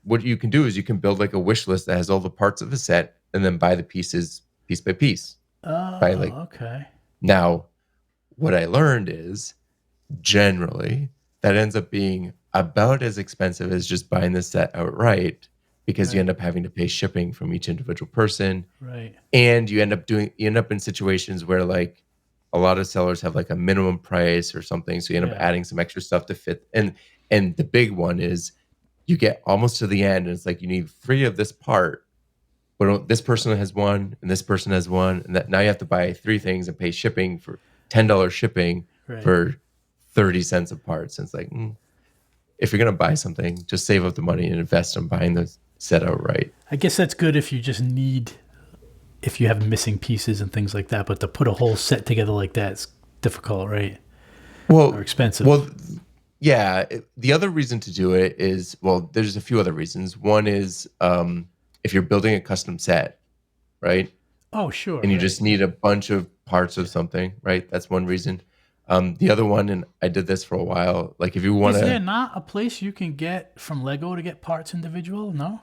what you can do is you can build like a wish list that has all the parts of a set, and then buy the pieces piece by piece. By like Oh, okay. now, what I learned is generally that ends up being about as expensive as just buying the set outright because you Right. end up having to pay shipping from each individual person, Right. and you end up in situations where like a lot of sellers have like a minimum price or something, so you end up Yeah. adding some extra stuff to fit. And the big one is you get almost to the end and it's like you need 3 of this part, but this person has one and this person has one, and that now you have to buy 3 things and pay shipping for $10 shipping Right. for 30 cents of parts. And it's like, if you're gonna buy something, just save up the money and invest in buying the set outright. I guess that's good if you just need, if you have missing pieces and things like that. But to put a whole set together like that is difficult, right? Or Well, expensive. well, yeah. The other reason to do it is, well, there's a few other reasons. One is if you're building a custom set, right, Oh, sure. and you Right. just need a bunch of parts of something, right? That's one reason. The other one, and I did this for a while. Like if you want Is there to not a place you can get from Lego to get parts individual? No.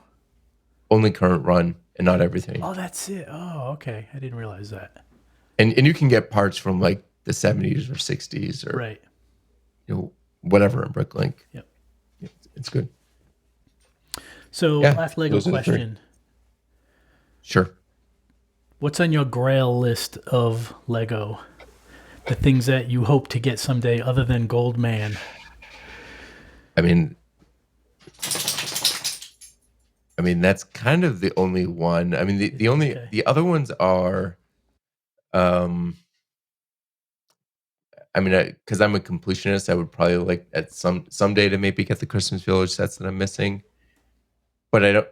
only current run and not everything, Oh, that's it. Oh, okay. I didn't realize that. and you can get parts from like the 70s or 60s or Right. whatever in Bricklink. Yep. It's good. So, Yeah, last Lego those are the 3. question. Sure. What's on your grail list of Lego? The things that you hope to get someday other than Gold Man? I mean, that's kind of the only one. I mean, Okay. the other ones are, um, I mean, because I'm a completionist, I would probably like at someday to maybe get the Christmas Village sets that I'm missing, but I don't,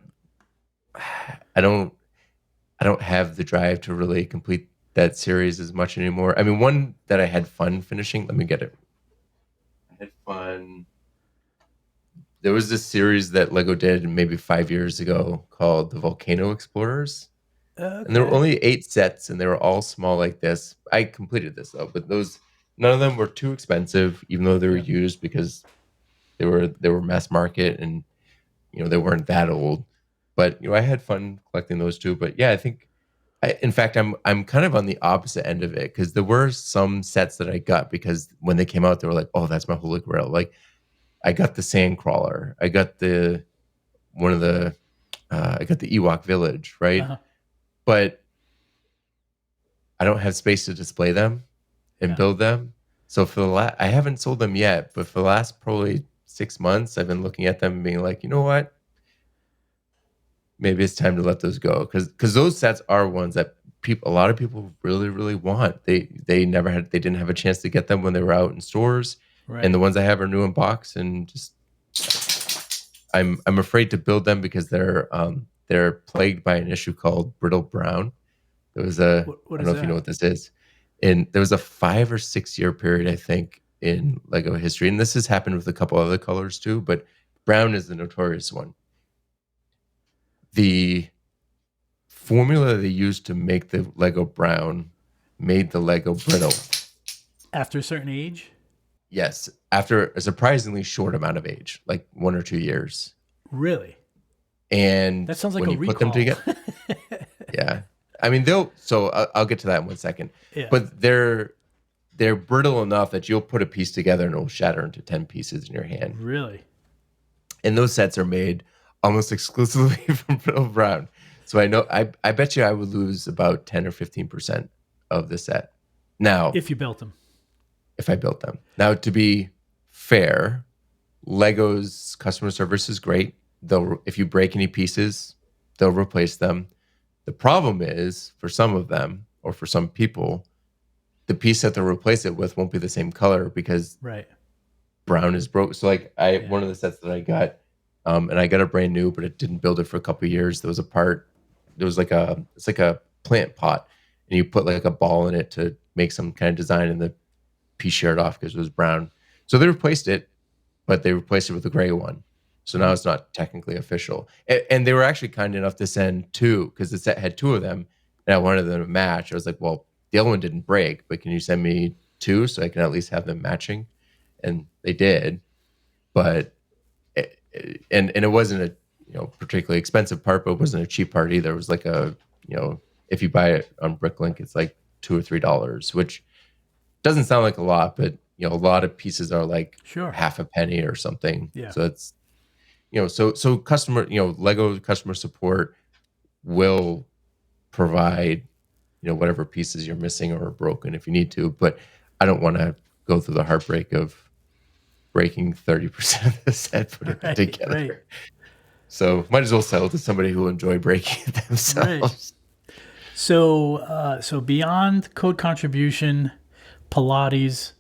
I don't have the drive to really complete that series as much anymore. I mean, one that I had fun finishing. Let me get it. I had fun. There was this series that Lego did maybe 5 years ago called the Volcano Explorers. And there were Okay. only 8 sets, and they were all small like this. I completed this though, but those none of them were too expensive, even though they were Yep. used because they were mass market and they weren't that old. But I had fun collecting those too. But yeah, I think in fact I'm kind of on the opposite end of it because there were some sets that I got because when they came out, they were like, oh, that's my holy grail. Like I got the Sandcrawler, I got the one of the I got the Ewok Village, right? Uh-huh. But I don't have space to display them and Yeah. build them. So for the I haven't sold them yet, but for the last probably 6 months, I've been looking at them and being like, you know what? Maybe it's time to let those go because those sets are ones that a lot of people really really want. They didn't have a chance to get them when they were out in stores, and Right. the ones I have are new in box, and just I'm afraid to build them because they're plagued by an issue called brittle brown. There was What I don't is know if you know that? what this is. And there was a 5 or 6 year period, I think, in Lego history, and this has happened with a couple other colors too, but brown is the notorious one. The formula they used to make the Lego brown made the Lego brittle. After a certain age? Yes, after a surprisingly short amount of age, like 1 or 2 years. Really? And That sounds like when a you put them recall. together, yeah. I mean, they'll. So I'll get to that in 1 second. Yeah. But they're brittle enough that you'll put a piece together and it'll shatter into 10 pieces in your hand. Really? And those sets are made almost exclusively from brittle brown. So I bet you I would lose about 10 or 15% of the set. Now, If you built them. if I built them. Now, to be fair, Lego's customer service is great. If you break any pieces, they'll replace them. The problem is for some of them or for some people, the piece that they'll replace it with won't be the same color because Right. brown is broke. So like Yeah. one of the sets that I got, and I got it brand new, but it didn't build it for a couple of years. There was a part, there was like it's like a plant pot, and you put like a ball in it to make some kind of design, and the piece shared off because it was brown. So they replaced it, but they replaced it with a gray one. So now Mhm. it's not technically official. And they were actually kind enough to send 2 because the set had 2 of them, and I wanted them to match. I was like, well, the other one didn't break, but can you send me two so I can at least have them matching? And they did, but and it wasn't a particularly expensive part, but it wasn't a cheap part either. It was like a if you buy it on Bricklink, it's like $2 or $3, which doesn't sound like a lot, but a lot of pieces are like Sure. half a penny or something. Yeah. So it's so customer Lego customer support will provide whatever pieces you're missing or are broken if you need to, but I don't want to go through the heartbreak of breaking 30% of the set putting it together. Right. So might as well sell it to somebody who will enjoy breaking it themselves. Right. So beyond code contribution, Pilates,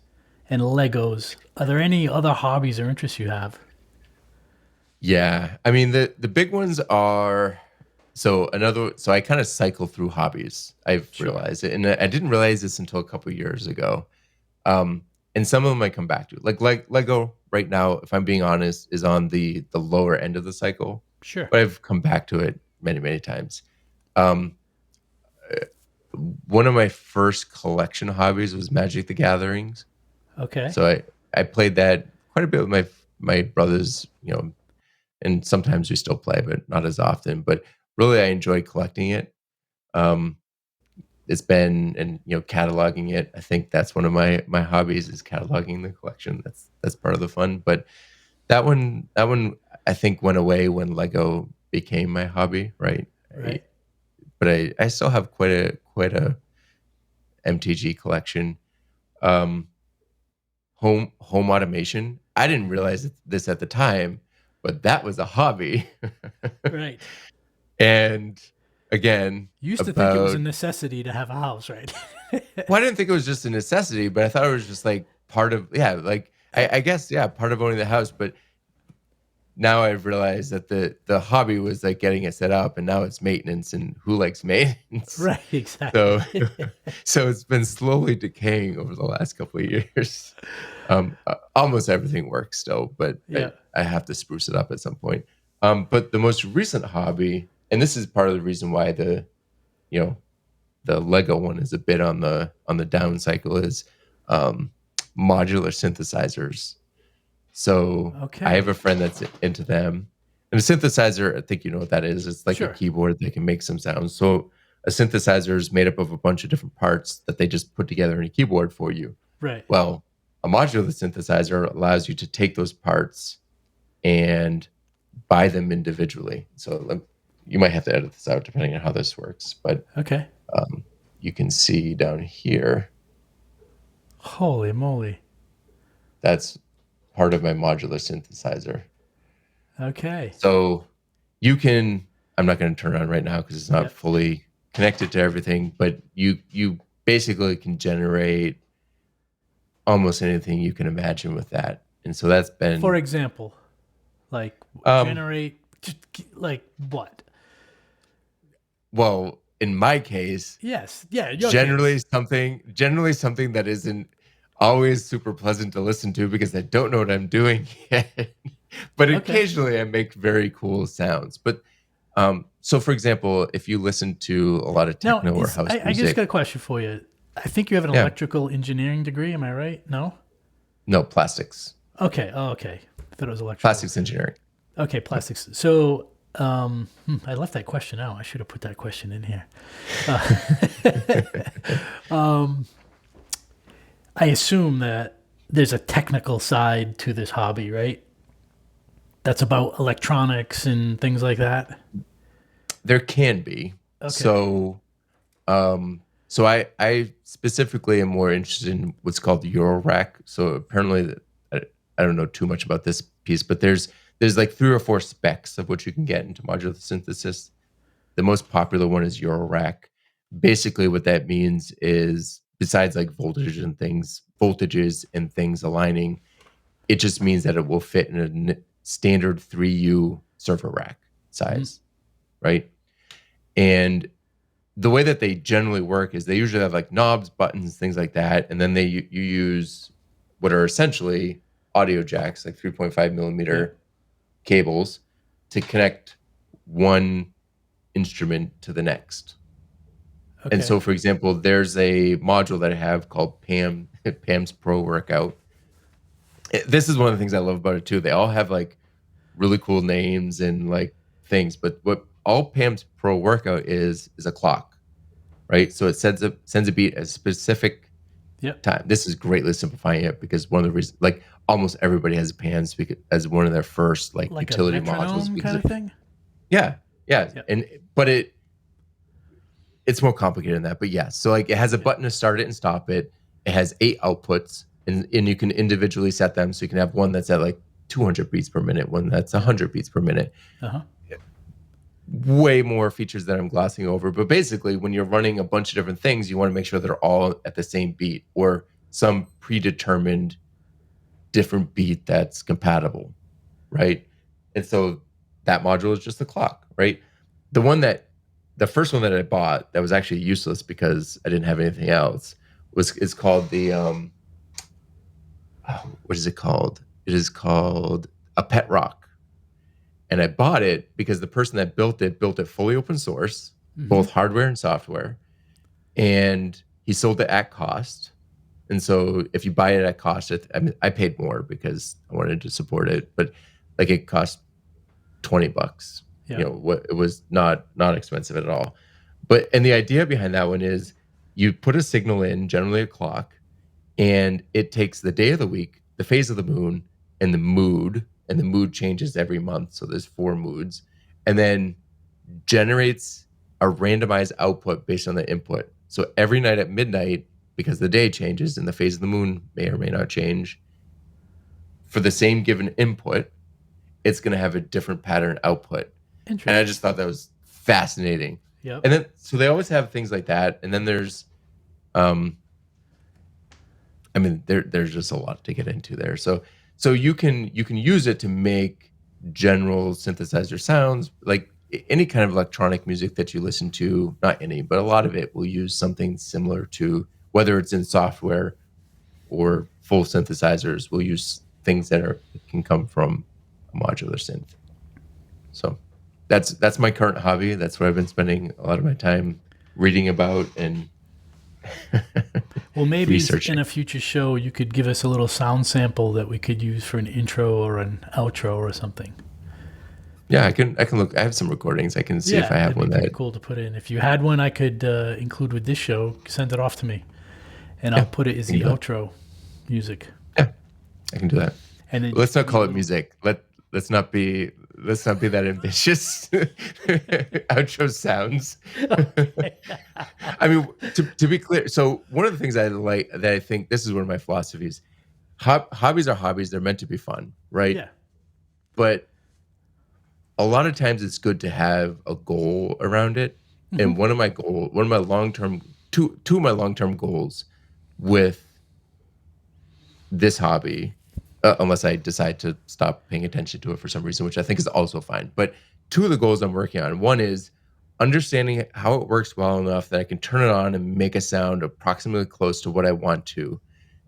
and Legos, are there any other hobbies or interests you have? Yeah, I mean the big ones are so I kind of cycle through hobbies. I've realized it, and I didn't realize this until a couple of years ago. Um, and some of them I come back to, like Lego. Right now, if I'm being honest, is on the lower end of the cycle. Sure. But I've come back to it many times. Um, One of my first collection hobbies was Magic the Gatherings. Okay. So I played that quite a bit with my brothers, and sometimes we still play, but not as often. But really, I enjoy collecting it. Um, it's been and cataloging it. I think that's one of my hobbies is cataloging the collection. That's part of the fun. But that one I think went away when Lego became my hobby, right? Right. But I still have quite a MTG collection. Um, home automation. I didn't realize this at the time, but that was a hobby. Right. And again, You used to think it was a necessity to have a house, right? well, I didn't think it was just a necessity, but I thought it was just like part of like I guess part of owning the house. But now I've realized that the hobby was like getting it set up, and now it's maintenance, and who likes maintenance? Right, exactly. So it's been slowly decaying over the last couple of years. Almost everything works still, but Yeah. I have to spruce it up at some point. But the most recent hobby, and this is part of the reason why the Lego one is a bit on the down cycle, is modular synthesizers. So Okay. I have a friend that's into them. And a synthesizer, I think you know what that is. It's like Sure. a keyboard that can make some sounds. So a synthesizer is made up of a bunch of different parts that they just put together in a keyboard for you. Right. Well, a modular synthesizer allows you to take those parts and buy them individually. So you might have to edit this out depending on how this works. But Okay. you can see down here, Holy moly. that's part of my modular synthesizer. Okay. So you can, I'm not going to turn it on right now because it's not fully connected to everything, but you basically can generate almost anything you can imagine with that. And so that's been, For example, like generate, like what? Well, in my case, Yes. Yeah. generally something that isn't always super pleasant to listen to because I don't know what I'm doing yet. But occasionally I make very cool sounds. But so for example, if you listen to a lot of techno or house music, I just got a question for you. I think you have an electrical engineering degree. Am I right? No. No, plastics. Okay. Oh, okay. I thought it was electrical. Plastics engineering. Okay, plastics. So I left that question out. I should have put that question in here. I assume that there's a technical side to this hobby, right? That's about electronics and things like that. There can be. Okay. So I specifically am more interested in what's called the Eurorack. So apparently, I don't know too much about this piece, but there's like 3 or 4 specs of what you can get into modular synthesis. The most popular one is Eurorack. Basically, what that means is, besides like voltages and things aligning, it just means that it will fit in a standard 3U server rack size, right? And the way that they generally work is they usually have like knobs, buttons, things like that, and then you use what are essentially audio jacks, like 3.5 millimeter cables, to connect one instrument to the next. And Okay. so, for example, there's a module that I have called Pam's Pro Workout. This is one of the things I love about it too. They all have like really cool names and like things, but what all Pam's Pro Workout is a clock, right? So it sends a beat at a specific Yep. time. This is greatly simplifying it because one of the reasons, like almost everybody has Pam's as one of their first like Like a utility modules metronome because kind of thing. yeah, yeah, Yep. and but it's more complicated than that. But yes, so like it has a Yep. button to start it and stop it. It has 8 outputs, and you can individually set them. So you can have one that's at like 200 beats per minute, one that's Yep. 100 beats per minute. Uh huh. Way more features that I'm glossing over. But basically, when you're running a bunch of different things, you want to make sure they're all at the same beat or some predetermined different beat that's compatible, right? And so that module is just the clock, right? The one that the first one that I bought that was actually useless because I didn't have anything else was is called the what is it called? It is called a Pet Rock. And I bought it because the person that built it fully open source, Mm-hmm. both hardware and software, and he sold it at cost. And so if you buy it at cost, I mean, I paid more because I wanted to support it, but like it cost $20. Yeah. You know, what it was not expensive at all. But and the idea behind that one is you put a signal in, generally a clock, and it takes the day of the week, the phase of the moon, and the mood changes every month. So there's 4 moods, and then generates a randomized output based on the input. So every night at midnight, because the day changes and the phase of the moon may or may not change, for the same given input, it's going to have a different pattern output. And I Interesting. just thought that was fascinating. Yep. And then, so they always have things like that. And then there's, um, I mean, there's just a lot to get into there. So you can use it to make general synthesizer sounds, like any kind of electronic music that you listen to. Not any, but a lot of it will use something similar to whether it's in software or full synthesizers. Will use things that can come from a modular synth. So that's my current hobby. That's what I've been spending a lot of my time reading about and Well, maybe in researching. a future show you could give us a little sound sample that we could use for an intro or an outro or something. Yeah, I can look. I have some recordings. I can see if Yeah, I have that'd be one pretty that. cool to put in. If you had one, I could include with this show. Send it off to me, and I'll Yeah, put it I as can the do that. outro music. Yeah, I can do that. And then Let's just not give me call a it little. music. Let's not be that ambitious. Outro sounds. Okay. I mean, to be clear, so one of the things I like that I think this is one of my philosophies. Hobbies are hobbies; they're meant to be fun, right? Yeah. But a lot of times it's good to have a goal around it. Hmm. And one of my long term, two of my long term goals with this hobby, unless I decide to stop paying attention to it for some reason, which I think is also fine. But 2 of the goals I'm working on, one is understanding how it works well enough that I can turn it on and make a sound approximately close to what I want to.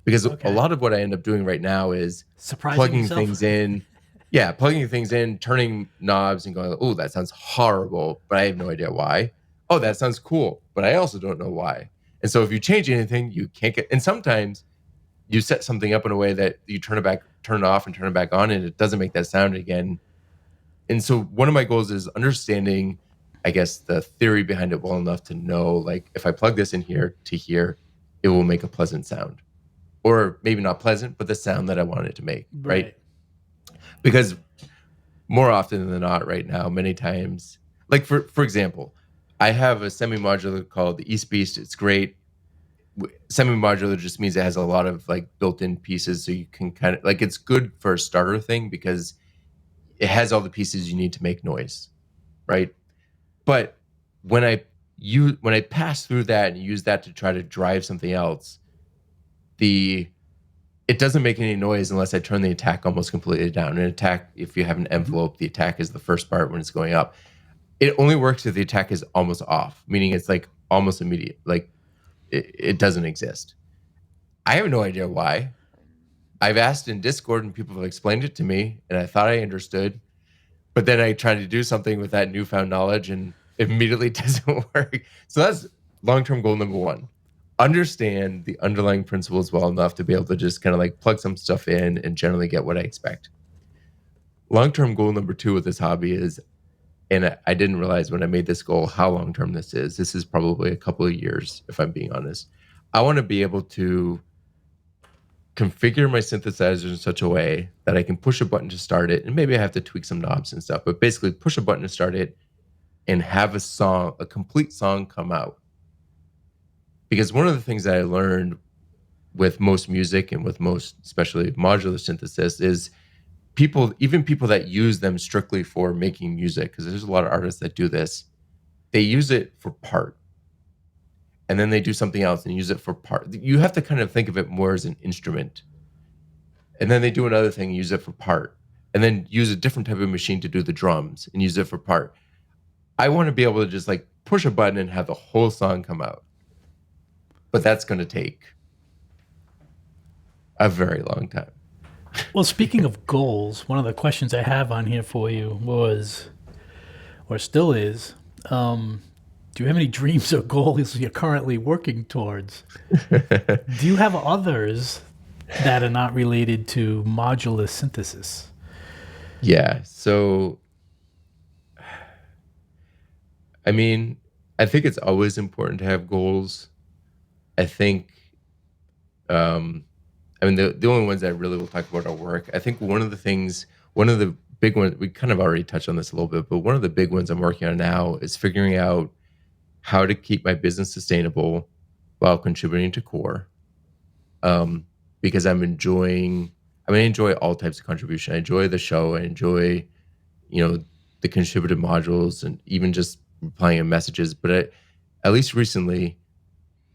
Because a Okay. lot of what I end up doing right now is Surprising plugging yourself. things in. Yeah, plugging things in, turning knobs and going, oh, that sounds horrible, but I have no idea why. Oh, that sounds cool, but I also don't know why. And so if you change anything, you can't get, and sometimes you set something up in a way that you turn it off and turn it back on, and it doesn't make that sound again. And so one of my goals is understanding, I guess, the theory behind it well enough to know, like, if I plug this in here to here, it will make a pleasant sound, or maybe not pleasant, but the sound that I want it to make, right? Right. Because more often than not, right now, many times, like for example, I have a semi modular called the East Beast. It's great. Semi modular just means it has a lot of like built in pieces, so you can kind of like it's good for a starter thing because it has all the pieces you need to make noise, right? But when I pass through that and use that to try to drive something else, the it doesn't make any noise unless I turn the attack almost completely down. An attack, if you have an Hmm. envelope, the attack is the first part when it's going up. It only works if the attack is almost off, meaning it's like almost immediate, like it doesn't exist. I have no idea why. I've asked in Discord and people have explained it to me, and I thought I understood. But then I tried to do something with that newfound knowledge, and it immediately doesn't work. So that's long-term goal number one, understand the underlying principles well enough to be able to just kind of like plug some stuff in and generally get what I expect. Long-term goal number two with this hobby is, and I didn't realize when I made this goal how long-term this is. This is probably a couple of years, if I'm being honest. I want to be able to configure my synthesizer in such a way that I can push a button to start it, and maybe I have to tweak some knobs and stuff, but basically push a button to start it and have a song, a complete song come out. Because one of the things that I learned with most music and with most, especially modular synthesis, is people, even people that use them strictly for making music, because there's a lot of artists that do this, they use it for part. And then they do something else and use it for part. You have to kind of think of it more as an instrument. And then they do another thing, use it for part. And then use a different type of machine to do the drums and use it for part. I want to be able to just like push a button and have the whole song come out. But that's going to take a very long time. Well, speaking of goals, one of the questions I have on here for you was, or still is, do you have any dreams or goals you're currently working towards? Do you have others that are not related to modular synthesis? Yeah. So, I mean, I think it's always important to have goals. I think, I mean, the only ones that really will talk about are work. I think one of the big ones, we kind of already touched on this a little bit, but one of the big ones I'm working on now is figuring out how to keep my business sustainable while contributing to core. Because I enjoy all types of contribution. I enjoy the show. I enjoy, the contributed modules and even just replying in messages. But at least recently,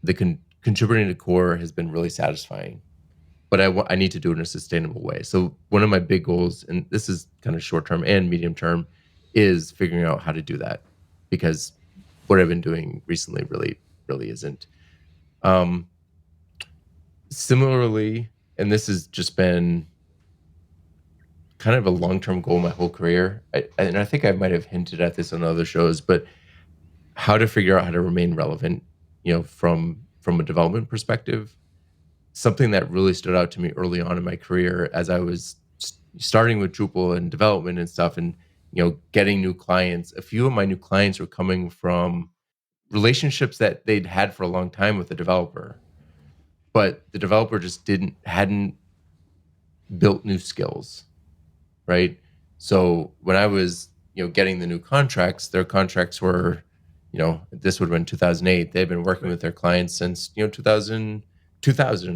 the contributing to core has been really satisfying. But I need to do it in a sustainable way. So one of my big goals, and this is kind of short term and medium term, is figuring out how to do that, because what I've been doing recently really isn't. Similarly, and this has just been kind of a long-term goal my whole career, and I think I might have hinted at this on other shows, but how to figure out how to remain relevant, from a development perspective. Something that really stood out to me early on in my career as I was starting with Drupal and development and stuff, and getting new clients. A few of my new clients were coming from relationships that they'd had for a long time with the developer, but the developer just hadn't built new skills, right? So when I was getting the new contracts, their contracts were, this would have been 2008. They've been working with their clients since 2000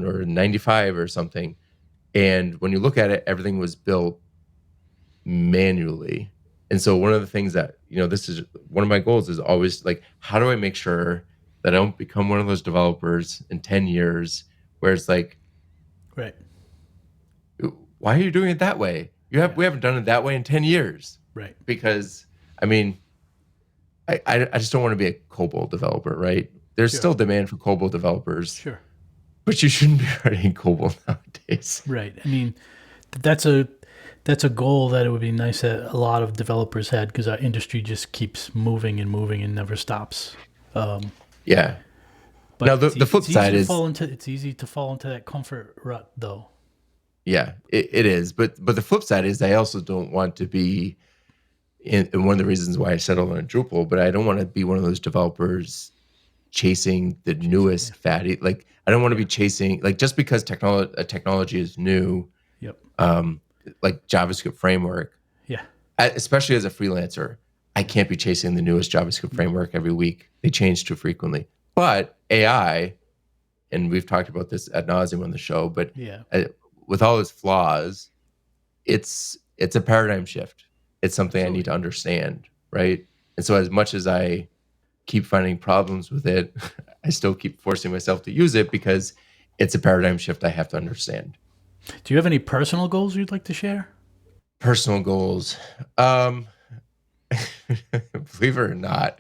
or 95 or something. And when you look at it, everything was built manually. And so one of the things that, this is one of my goals, is always like, how do I make sure that I don't become one of those developers in 10 years where it's like, Right. why are you doing it that way? We haven't done it that way in 10 years. Right. Because I mean, I just don't want to be a COBOL developer, right? There's Sure. still demand for COBOL developers. Sure. But you shouldn't be writing COBOL nowadays. Right. I mean, that's a goal that it would be nice that a lot of developers had, because our industry just keeps moving and moving and never stops. Yeah. But now the flip side is it's easy to fall into that comfort rut, though. Yeah, it is. But the flip side is I also don't want to be, and one of the reasons why I settled on Drupal, but I don't want to be one of those developers chasing the newest fatty. Like, I don't want to be chasing, like, just because technology is new, Yep. like JavaScript framework, Yeah. especially as a freelancer, I can't be chasing the newest JavaScript framework every week. They change too frequently. But AI, and we've talked about this ad nauseum on the show, but Yeah. with all its flaws, it's a paradigm shift. It's something I need to understand, right? And so as much as I keep finding problems with it, I still keep forcing myself to use it because it's a paradigm shift I have to understand. Do you have any personal goals you'd like to share? Personal goals. Believe it or not,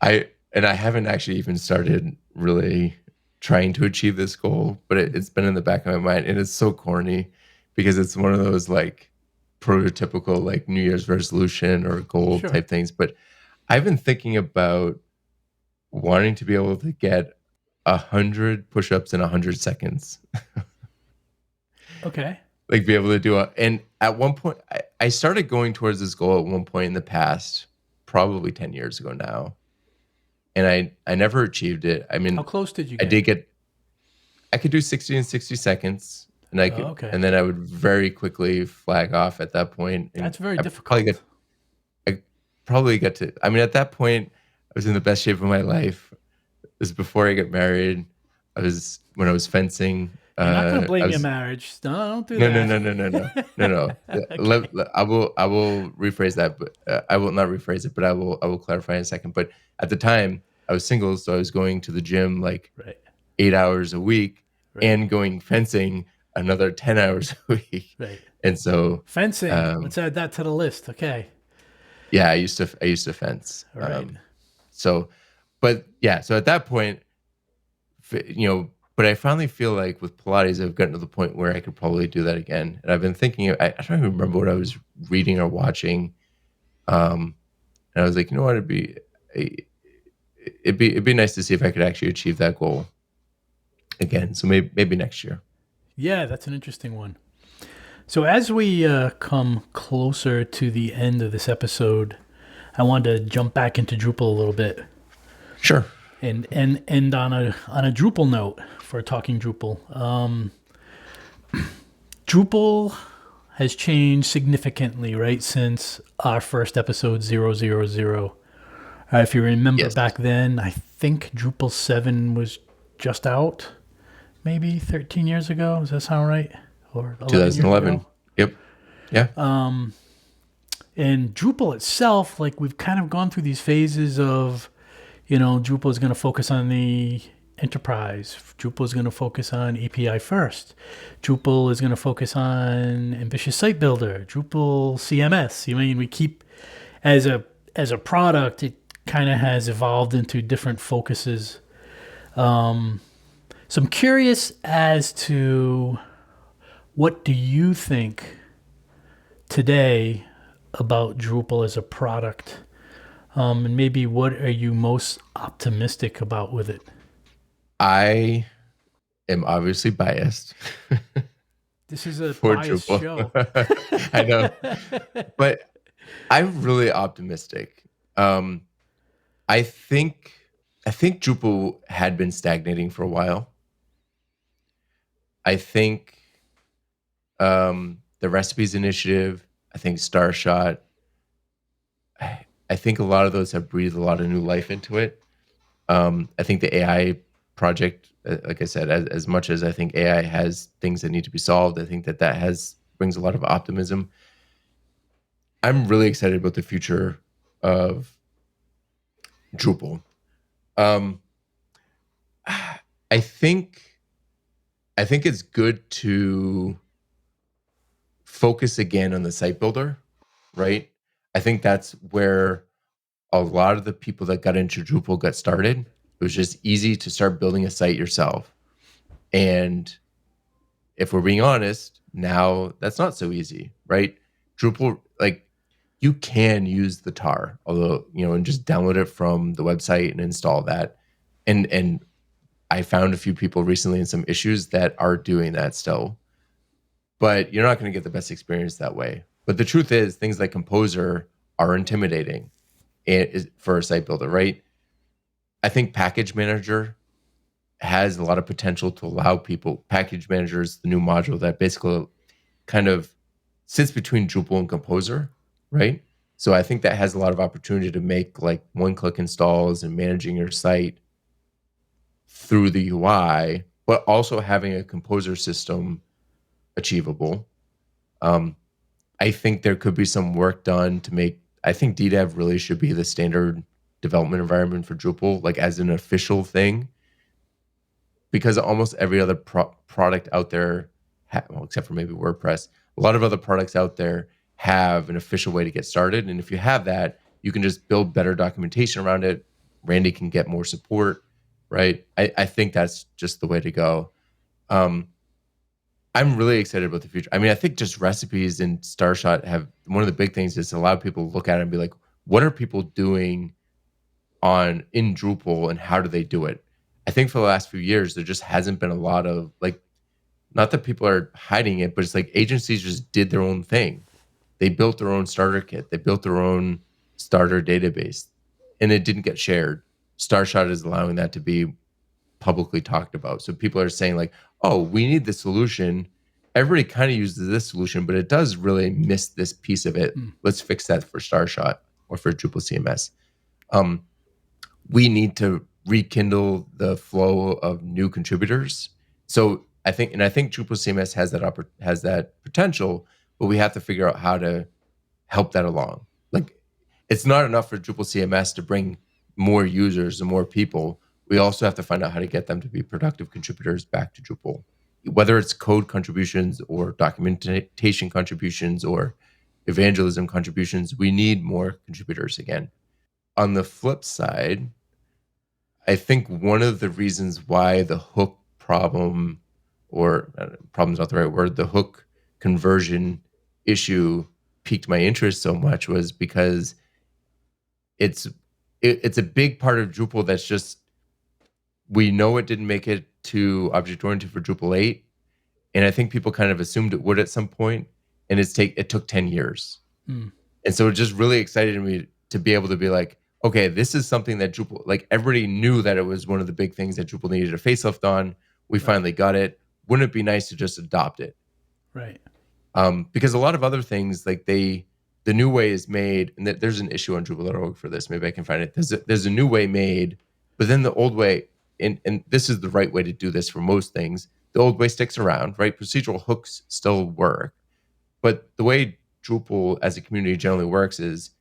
I haven't actually even started really trying to achieve this goal, but it's been in the back of my mind, and it's so corny because it's one of those like prototypical like New Year's resolution or goal type things. But I've been thinking about wanting to be able to get 100 push-ups in 100 seconds. Okay. Like be able to do a and at one point I started going towards this goal at one point in the past, probably 10 years ago now. And I never achieved it. I How mean, close did you I get? did get I could do 60 in 60 seconds and I Oh, could okay. and then I would very quickly flag off at that point and That's very I probably difficult. get I probably got to I mean at that point I was in the best shape of my life. It was before I got married. I was when I was fencing. You're not going to I blame your was marriage. No, don't do no, no, that. no, no, no, no, no, no. Okay. I will rephrase that, but I will not rephrase it, but I will clarify in a second. But at the time, I was single, so I was going to the gym like Right. 8 hours a week Right. and going fencing another 10 hours a week. Right. And so, Fencing. um, Let's add that to the list. Okay. yeah, I used to fence. All right. So, but yeah, so at that point, but I finally feel like with Pilates, I've gotten to the point where I could probably do that again. And I've been thinking, I don't even remember what I was reading or watching. Um, and I was like, you know what, it'd be nice to see if I could actually achieve that goal again. So maybe next year. Yeah, that's an interesting one. So as we come closer to the end of this episode, I wanted to jump back into Drupal a little bit Sure. and end on a Drupal note for Talking Drupal. Drupal has changed significantly, right, since our first episode 000. If you remember Yes. back then, I think Drupal 7 was just out, maybe 13 years ago. Does that sound right? Or 11 years 2011. ago? Yep. Yeah. And Drupal itself, like we've kind of gone through these phases of, Drupal is going to focus on the enterprise. Drupal is going to focus on API first. Drupal is going to focus on ambitious site builder. Drupal CMS. We keep as a product, it kind of has evolved into different focuses. So I'm curious as to what do you think today about Drupal as a product? And maybe what are you most optimistic about with it? I am obviously biased This is a for biased Drupal. show. I know, but I'm really optimistic. Um, I think I think Drupal had been stagnating for a while. I think the recipes initiative, I think Starshot, I think a lot of those have breathed a lot of new life into it. I think the AI project, like I said, as much as I think AI has things that need to be solved, I think that has brings a lot of optimism. I'm really excited about the future of Drupal. Um, I think I think it's good to focus again on the site builder, right? I think that's where a lot of the people that got into Drupal got started. It was just easy to start building a site yourself. And if we're being honest, now that's not so easy, right? Drupal, like you can use the tar, although, and just download it from the website and install that. And I found a few people recently in some issues that are doing that still, but you're not going to get the best experience that way. But the truth is, things like Composer are intimidating for a site builder, right? I think Package Manager has a lot of potential to allow people. Package Manager is the new module that basically kind of sits between Drupal and Composer, right? So I think that has a lot of opportunity to make like one-click installs and managing your site through the UI, but also having a Composer system achievable. Um, I think there could be some work done to make. I think DDEV really should be the standard development environment for Drupal, like as an official thing, because almost every other product out there, well, except for maybe WordPress, a lot of other products out there have an official way to get started. And if you have that, you can just build better documentation around it. Randy can get more support, right? I think that's just the way to go. I'm really excited about the future. I mean, I think just recipes and Starshot have one of the big things is to allow people to look at it and be like, what are people doing in Drupal and how do they do it. I think for the last few years, there just hasn't been a lot of like, not that people are hiding it, but it's like agencies just did their own thing. They built their own starter kit. They built their own starter database, and it didn't get shared. Starshot is allowing that to be publicly talked about. So people are saying like, oh, we need this solution. Everybody kind of uses this solution, but it does really miss this piece of it. Let's fix that for Starshot or for Drupal CMS. We need to rekindle the flow of new contributors. So I think Drupal CMS has that potential, but we have to figure out how to help that along. Like, it's not enough for Drupal CMS to bring more users and more people. We also have to find out how to get them to be productive contributors back to Drupal, whether it's code contributions or documentation contributions or evangelism contributions. We need more contributors again. On the flip side, I think one of the reasons why the hook problem, or problem's not the right word, the hook conversion issue piqued my interest so much was because it's a big part of Drupal that's just, we know it didn't make it to object-oriented for Drupal 8, and I think people kind of assumed it would at some point, and it took 10 years. And so it just really excited me to be able to be like, okay, this is something that Drupal, like everybody knew that it was one of the big things that Drupal needed a facelift on. We finally got it. Wouldn't it be nice to just adopt it? Right. Because a lot of other things, like the new way is made, and there's an issue on Drupal.org for this. Maybe I can find it. There's a new way made, but then the old way, and this is the right way to do this for most things. The old way sticks around, right? Procedural hooks still work, but the way Drupal as a community generally works is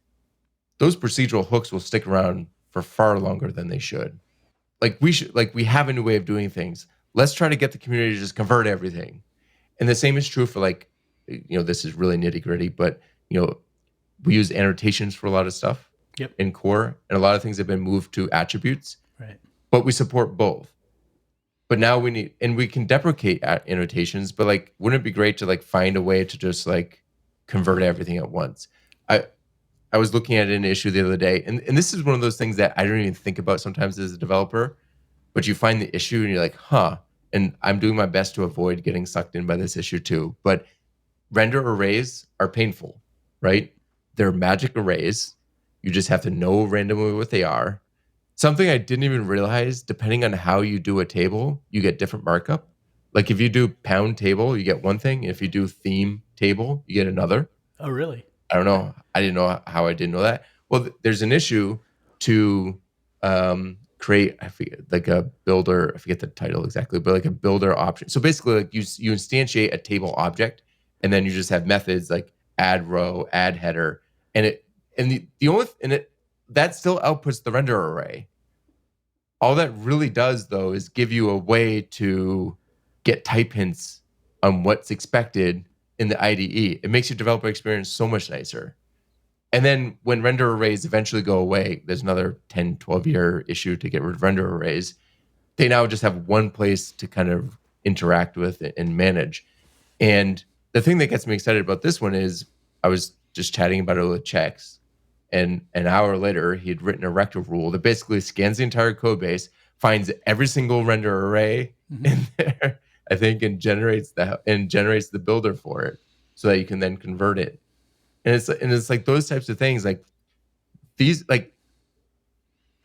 those procedural hooks will stick around for far longer than they should. Like we have a new way of doing things. Let's try to get the community to just convert everything. And the same is true for like, this is really nitty gritty, but we use annotations for a lot of stuff in core, and a lot of things have been moved to attributes, right? But we support both. But now we can deprecate annotations, but like, wouldn't it be great to like find a way to just like convert everything at once? I was looking at an issue the other day, and this is one of those things that I don't even think about sometimes as a developer, but you find the issue and you're like, huh, and I'm doing my best to avoid getting sucked in by this issue too. But render arrays are painful, right? They're magic arrays. You just have to know randomly what they are. Something I didn't even realize, depending on how you do a table, you get different markup. Like if you do pound table, you get one thing. If you do theme table, you get another. Oh, really? I don't know. I didn't know how I didn't know that. Well, there's an issue to create, I forget, like a builder, I forget the title exactly, but like a builder option. So basically like you instantiate a table object, and then you just have methods like add row, add header, that still outputs the render array. All that really does though is give you a way to get type hints on what's expected in the IDE. It makes your developer experience so much nicer. And then when render arrays eventually go away, there's another 10, 12-year issue to get rid of render arrays. They now just have one place to kind of interact with and manage. And the thing that gets me excited about this one is I was just chatting about it with Chex, and an hour later, he had written a rector rule that basically scans the entire code base, finds every single render array in there, I think, and generates the builder for it so that you can then convert it. And it's like those types of things, like these, like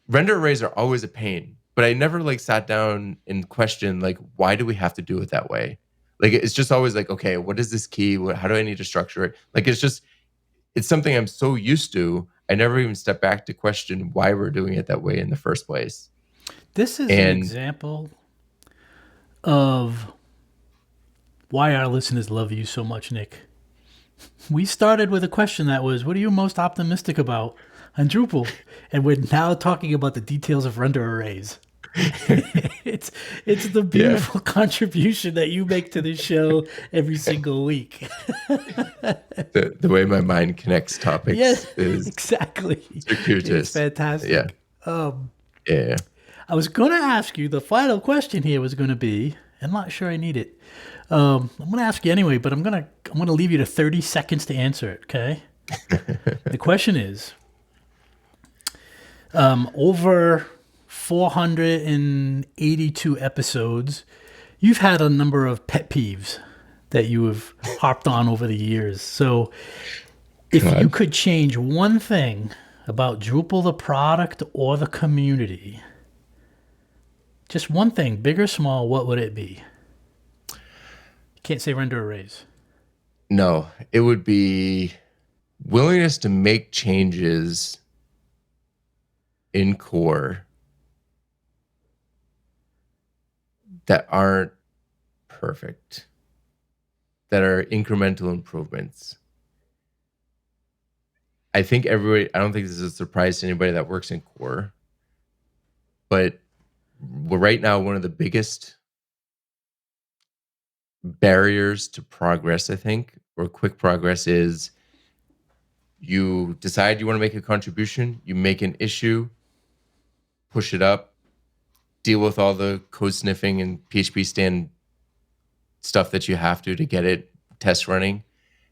render arrays are always a pain, but I never like sat down and questioned like, why do we have to do it that way? Like, it's just always like, okay, what is this key? How do I need to structure it? Like, it's something I'm so used to. I never even step back to question why we're doing it that way in the first place. This is an example of why our listeners love you so much, Nic. We started with a question that was, what are you most optimistic about on Drupal? And we're now talking about the details of render arrays. It's the beautiful contribution that you make to this show every single week. The way my mind connects topics is exactly circuitous. It's fantastic. Yeah. I was going to ask you, the final question here was going to be, I'm not sure I need it. I'm going to ask you anyway, but I'm going to leave you to 30 seconds to answer it, okay? The question is, Over 482 episodes, you've had a number of pet peeves that you have harped on over the years. So, if you God. could change one thing about Drupal, the product, or the community, just one thing, big or small, what would it be? You can't say render arrays. No, it would be willingness to make changes in core that aren't perfect, that are incremental improvements. I think everybody, I don't think this is a surprise to anybody that works in core, but we're right now one of the biggest barriers to progress, I think, or quick progress is you decide you want to make a contribution, you make an issue, push it up, deal with all the code sniffing and PHP stand stuff that you have to get it test running.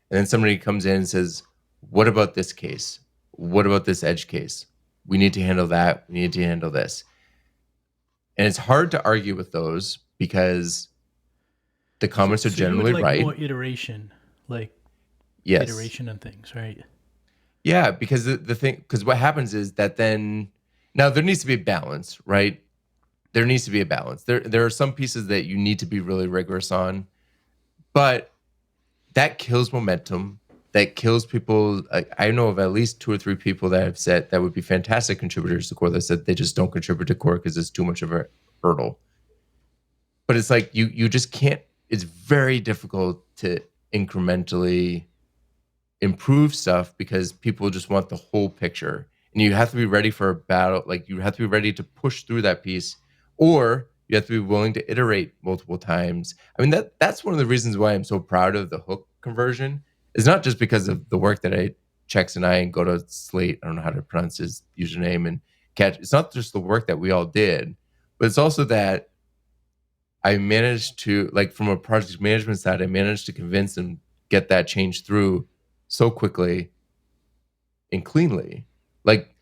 And then somebody comes in and says, what about this case? What about this edge case? We need to handle that. We need to handle this. And it's hard to argue with those because the So, comments are so you would generally like more right. iteration, like Yes. iteration and things, right? Yeah, because the thing, because what happens is that then, now there needs to be a balance, right? There needs to be a balance. There are some pieces that you need to be really rigorous on, but that kills momentum. That kills people. I know of at least 2 or 3 people that have said that would be fantastic contributors to core that said they just don't contribute to core because it's too much of a hurdle. But it's like you just can't. It's very difficult to incrementally improve stuff because people just want the whole picture, and you have to be ready for a battle. Like you have to be ready to push through that piece, or you have to be willing to iterate multiple times. I mean, that's one of the reasons why I'm so proud of the hook conversion. Is not just because of the work that I checks and I go to Slate. I don't know how to pronounce his username and catch. It's not just the work that we all did, but it's also that I managed to, like, from a project management side, I managed to convince and get that change through so quickly and cleanly. Like,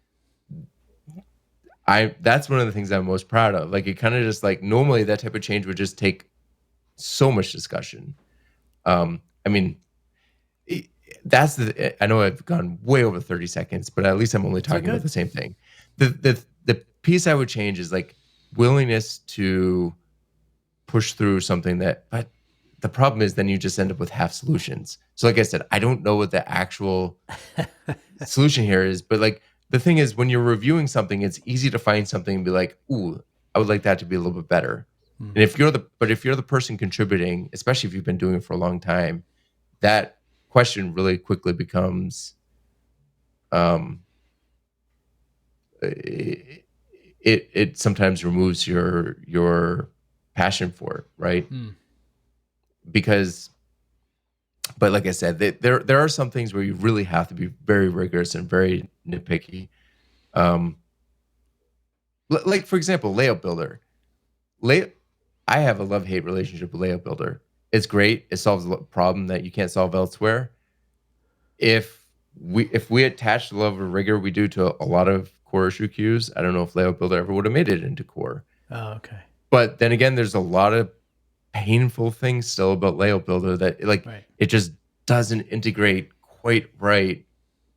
that's one of the things I'm most proud of. Like, it kind of just like normally that type of change would just take so much discussion. I mean, it, I know I've gone way over 30 seconds, but at least I'm only So talking about good. the same thing. The piece I would change is like willingness to push through something that, but the problem is then you just end up with half solutions. So like I said, I don't know what the actual solution here is, but like the thing is when you're reviewing something, it's easy to find something and be like, ooh, I would like that to be a little bit better. And Hmm. if you're the person contributing, especially if you've been doing it for a long time, that question really quickly becomes um it it sometimes removes your passion for it, right? Hmm. Because but like I said, there are some things where you really have to be very rigorous and very nitpicky. Um, like for example, layout builder. Lay, I have a love hate relationship with layout builder. It's great. It solves a problem that you can't solve elsewhere. If we attach the level of rigor we do to a lot of core issue queues, I don't know if layout builder ever would have made it into core. Oh, okay. But then again, there's a lot of painful things still about layout builder that like Right. it just doesn't integrate quite right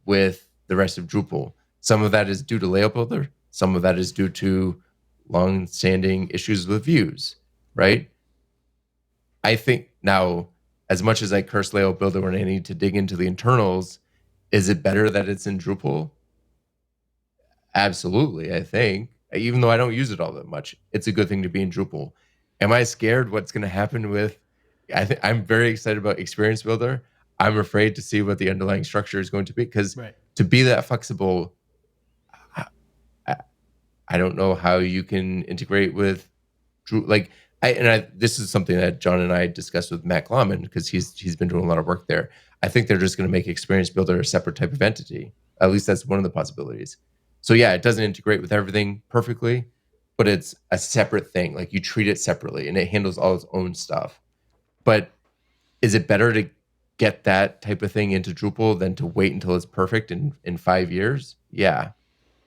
with the rest of Drupal. Some of that is due to layout builder. Some of that is due to long-standing issues with views, right? I think now, as much as I curse layout builder when I need to dig into the internals, is it better that it's in Drupal? Absolutely, I think. Even though I don't use it all that much, it's a good thing to be in Drupal. Am I scared what's going to happen with? I think I'm very excited about Experience Builder. I'm afraid to see what the underlying structure is going to be because Right. to be that flexible, I, I I don't know how you can integrate with Drew. Like this is something that John and I discussed with Matt Glauman because he's been doing a lot of work there. I think they're just going to make Experience Builder a separate type of entity. At least that's one of the possibilities. So yeah, it doesn't integrate with everything perfectly, but it's a separate thing. Like you treat it separately and it handles all its own stuff. But is it better to get that type of thing into Drupal than to wait until it's perfect in 5 years? Yeah.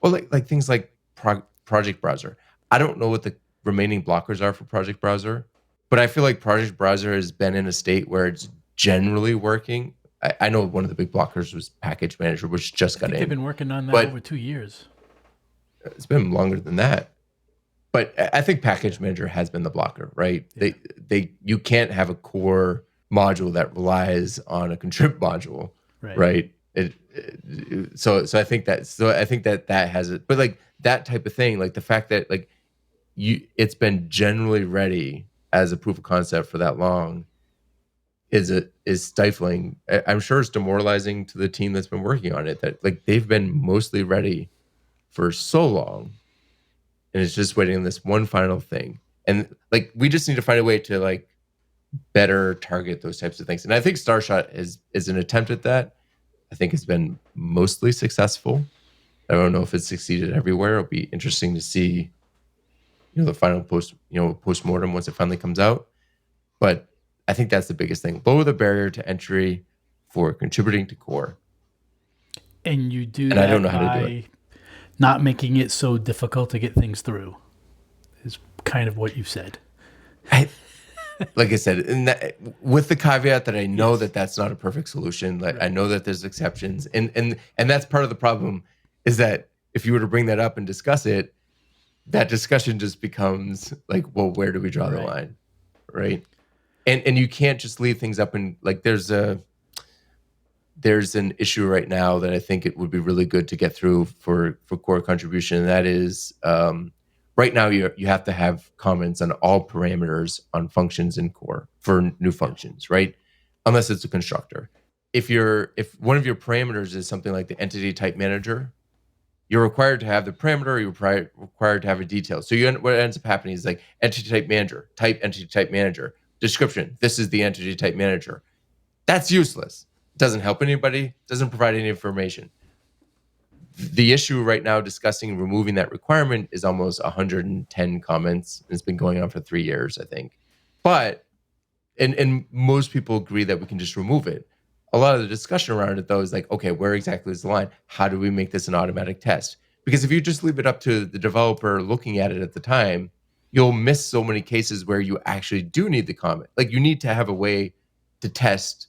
Well, like things like Project Browser. I don't know what the remaining blockers are for Project Browser, but I feel like Project Browser has been in a state where it's generally working. I know one of the big blockers was Package Manager, which just I got think they've in, been working on that over but 2 years. it's been longer than that. But I think Package Manager has been the blocker, right? Yeah. They you can't have a core module that relies on a contrib module, Right. right? So I think that that has it, but like that type of thing, like the fact that like it's been generally ready as a proof of concept for that long is stifling. I'm sure it's demoralizing to the team that's been working on it, that like they've been mostly ready for so long, and it's just waiting on this one final thing. And like we just need to find a way to like better target those types of things. And I think Starshot is an attempt at that. I think it's been mostly successful. I don't know if it's succeeded everywhere. It'll be interesting to see, the final postmortem once it finally comes out. But I think that's the biggest thing. Lower the barrier to entry for contributing to core. And you do And I don't know that how to do it. by not making it so difficult to get things through, is kind of what you said. I, like I said, with the caveat that I know Yes. that that's not a perfect solution. Like I Right. know that there's exceptions, and that's part of the problem, is that if you were to bring that up and discuss it, that discussion just becomes like, well, where do we draw the Right. line, right? And you can't just leave things up, and like there's an issue right now that I think it would be really good to get through for core contribution, and that is, right now you have to have comments on all parameters on functions in core for new Yeah. functions, right? Unless it's a constructor. If one of your parameters is something like the entity type manager, you're required to have the parameter. You're required to have a detail. So what ends up happening is like entity type manager, type entity type manager, description. This is the entity type manager. That's useless. It doesn't help anybody. Doesn't provide any information. The issue right now discussing removing that requirement is almost 110 comments. It's been going on for 3 years, I think. But and most people agree that we can just remove it. A lot of the discussion around it, though, is like, okay, where exactly is the line? How do we make this an automatic test? Because if you just leave it up to the developer looking at it at the time, you'll miss so many cases where you actually do need the comment. Like you need to have a way to test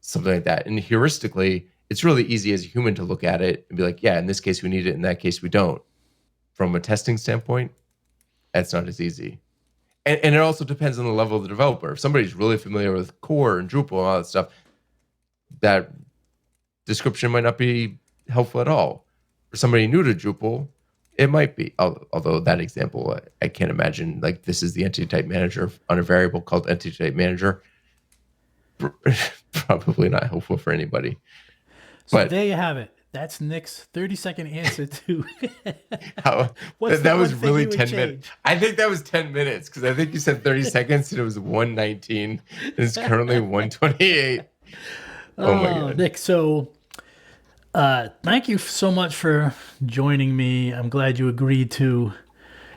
something like that. And heuristically, it's really easy as a human to look at it and be like, yeah, in this case we need it, in that case we don't. From a testing standpoint, that's not as easy. And it also depends on the level of the developer. If somebody's really familiar with core and Drupal and all that stuff, that description might not be helpful at all. For somebody new to Drupal, it might be. Although that example, I can't imagine like this is the entity type manager on a variable called entity type manager. Probably not helpful for anybody. So But there you have it. That's Nic's 30-second answer to how, what's the that one was thing really you would 10 minutes. change. I think that was 10 minutes because I think you said 30 seconds and it was 119. And it's currently 128. Oh my Oh, God. Nic. So thank you so much for joining me. I'm glad you agreed to,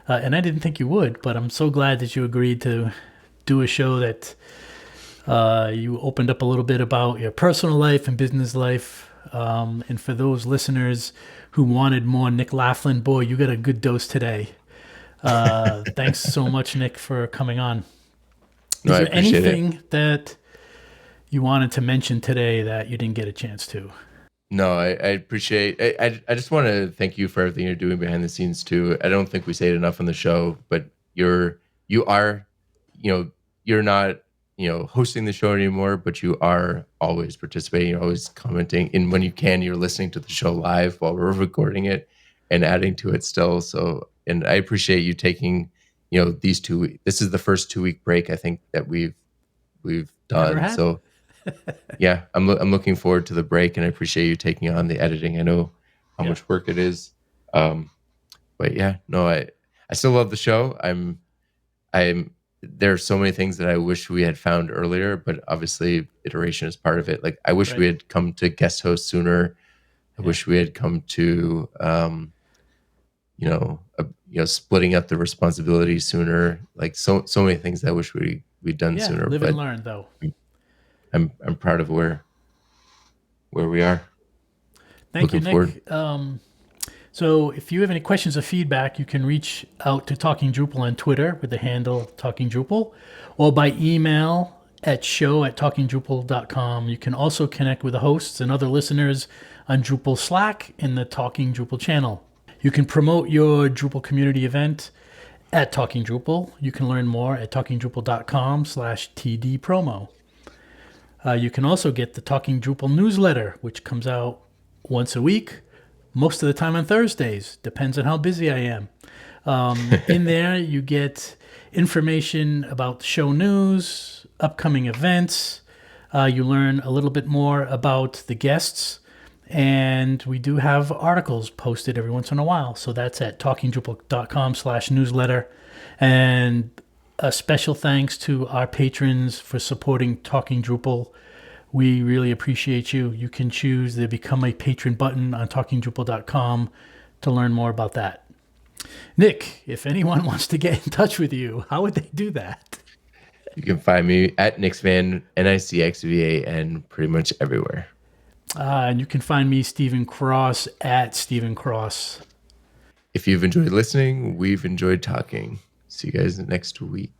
and I didn't think you would, but I'm so glad that you agreed to do a show that you opened up a little bit about your personal life and business life. And for those listeners who wanted more Nic Laflin, boy, you got a good dose today. Thanks so much, Nic, for coming on. No, Is I there appreciate it. anything that you wanted to mention today that you didn't get a chance to? No, I appreciate. I just want to thank you for everything you're doing behind the scenes too. I don't think we say it enough on the show, but you are, you're not, hosting the show anymore, but you are always participating. You're always commenting, and when you can, you're listening to the show live while we're recording it and adding to it still. So, and I appreciate you taking, these 2 weeks. This is the first 2 week break I think that we've Ever done. had? So yeah, I'm looking forward to the break, and I appreciate you taking on the editing. I know how Yeah, much work it is, um, but yeah, no, I still love the show. I'm there are so many things that I wish we had found earlier, but obviously iteration is part of it. Like I wish we right. had come to guest host sooner. I Yeah, wish we had come to splitting up the responsibilities sooner. Like so many things I wish we'd done yeah. sooner. Live and But learn, though. I'm proud of where we are. Thank you, Looking forward. Nic. So if you have any questions or feedback, you can reach out to Talking Drupal on Twitter with the handle Talking Drupal, or by email at show@talkingdrupal.com. You can also connect with the hosts and other listeners on Drupal Slack in the Talking Drupal channel. You can promote your Drupal community event at Talking Drupal. You can learn more at talkingdrupal.com/TD promo. You can also get the Talking Drupal newsletter, which comes out once a week, most of the time on Thursdays. Depends on how busy I am. In there, you get information about show news, upcoming events. You learn a little bit more about the guests. And we do have articles posted every once in a while. So that's at talkingdrupal.com/newsletter. And a special thanks to our patrons for supporting Talking Drupal. We really appreciate you. You can choose the Become a Patron button on talkingdrupal.com to learn more about that. Nic, if anyone wants to get in touch with you, how would they do that? You can find me at Nixvan, Nicxvan, pretty much everywhere. And you can find me, Stephen Cross, at Stephen Cross. If you've enjoyed listening, we've enjoyed talking. See you guys next week.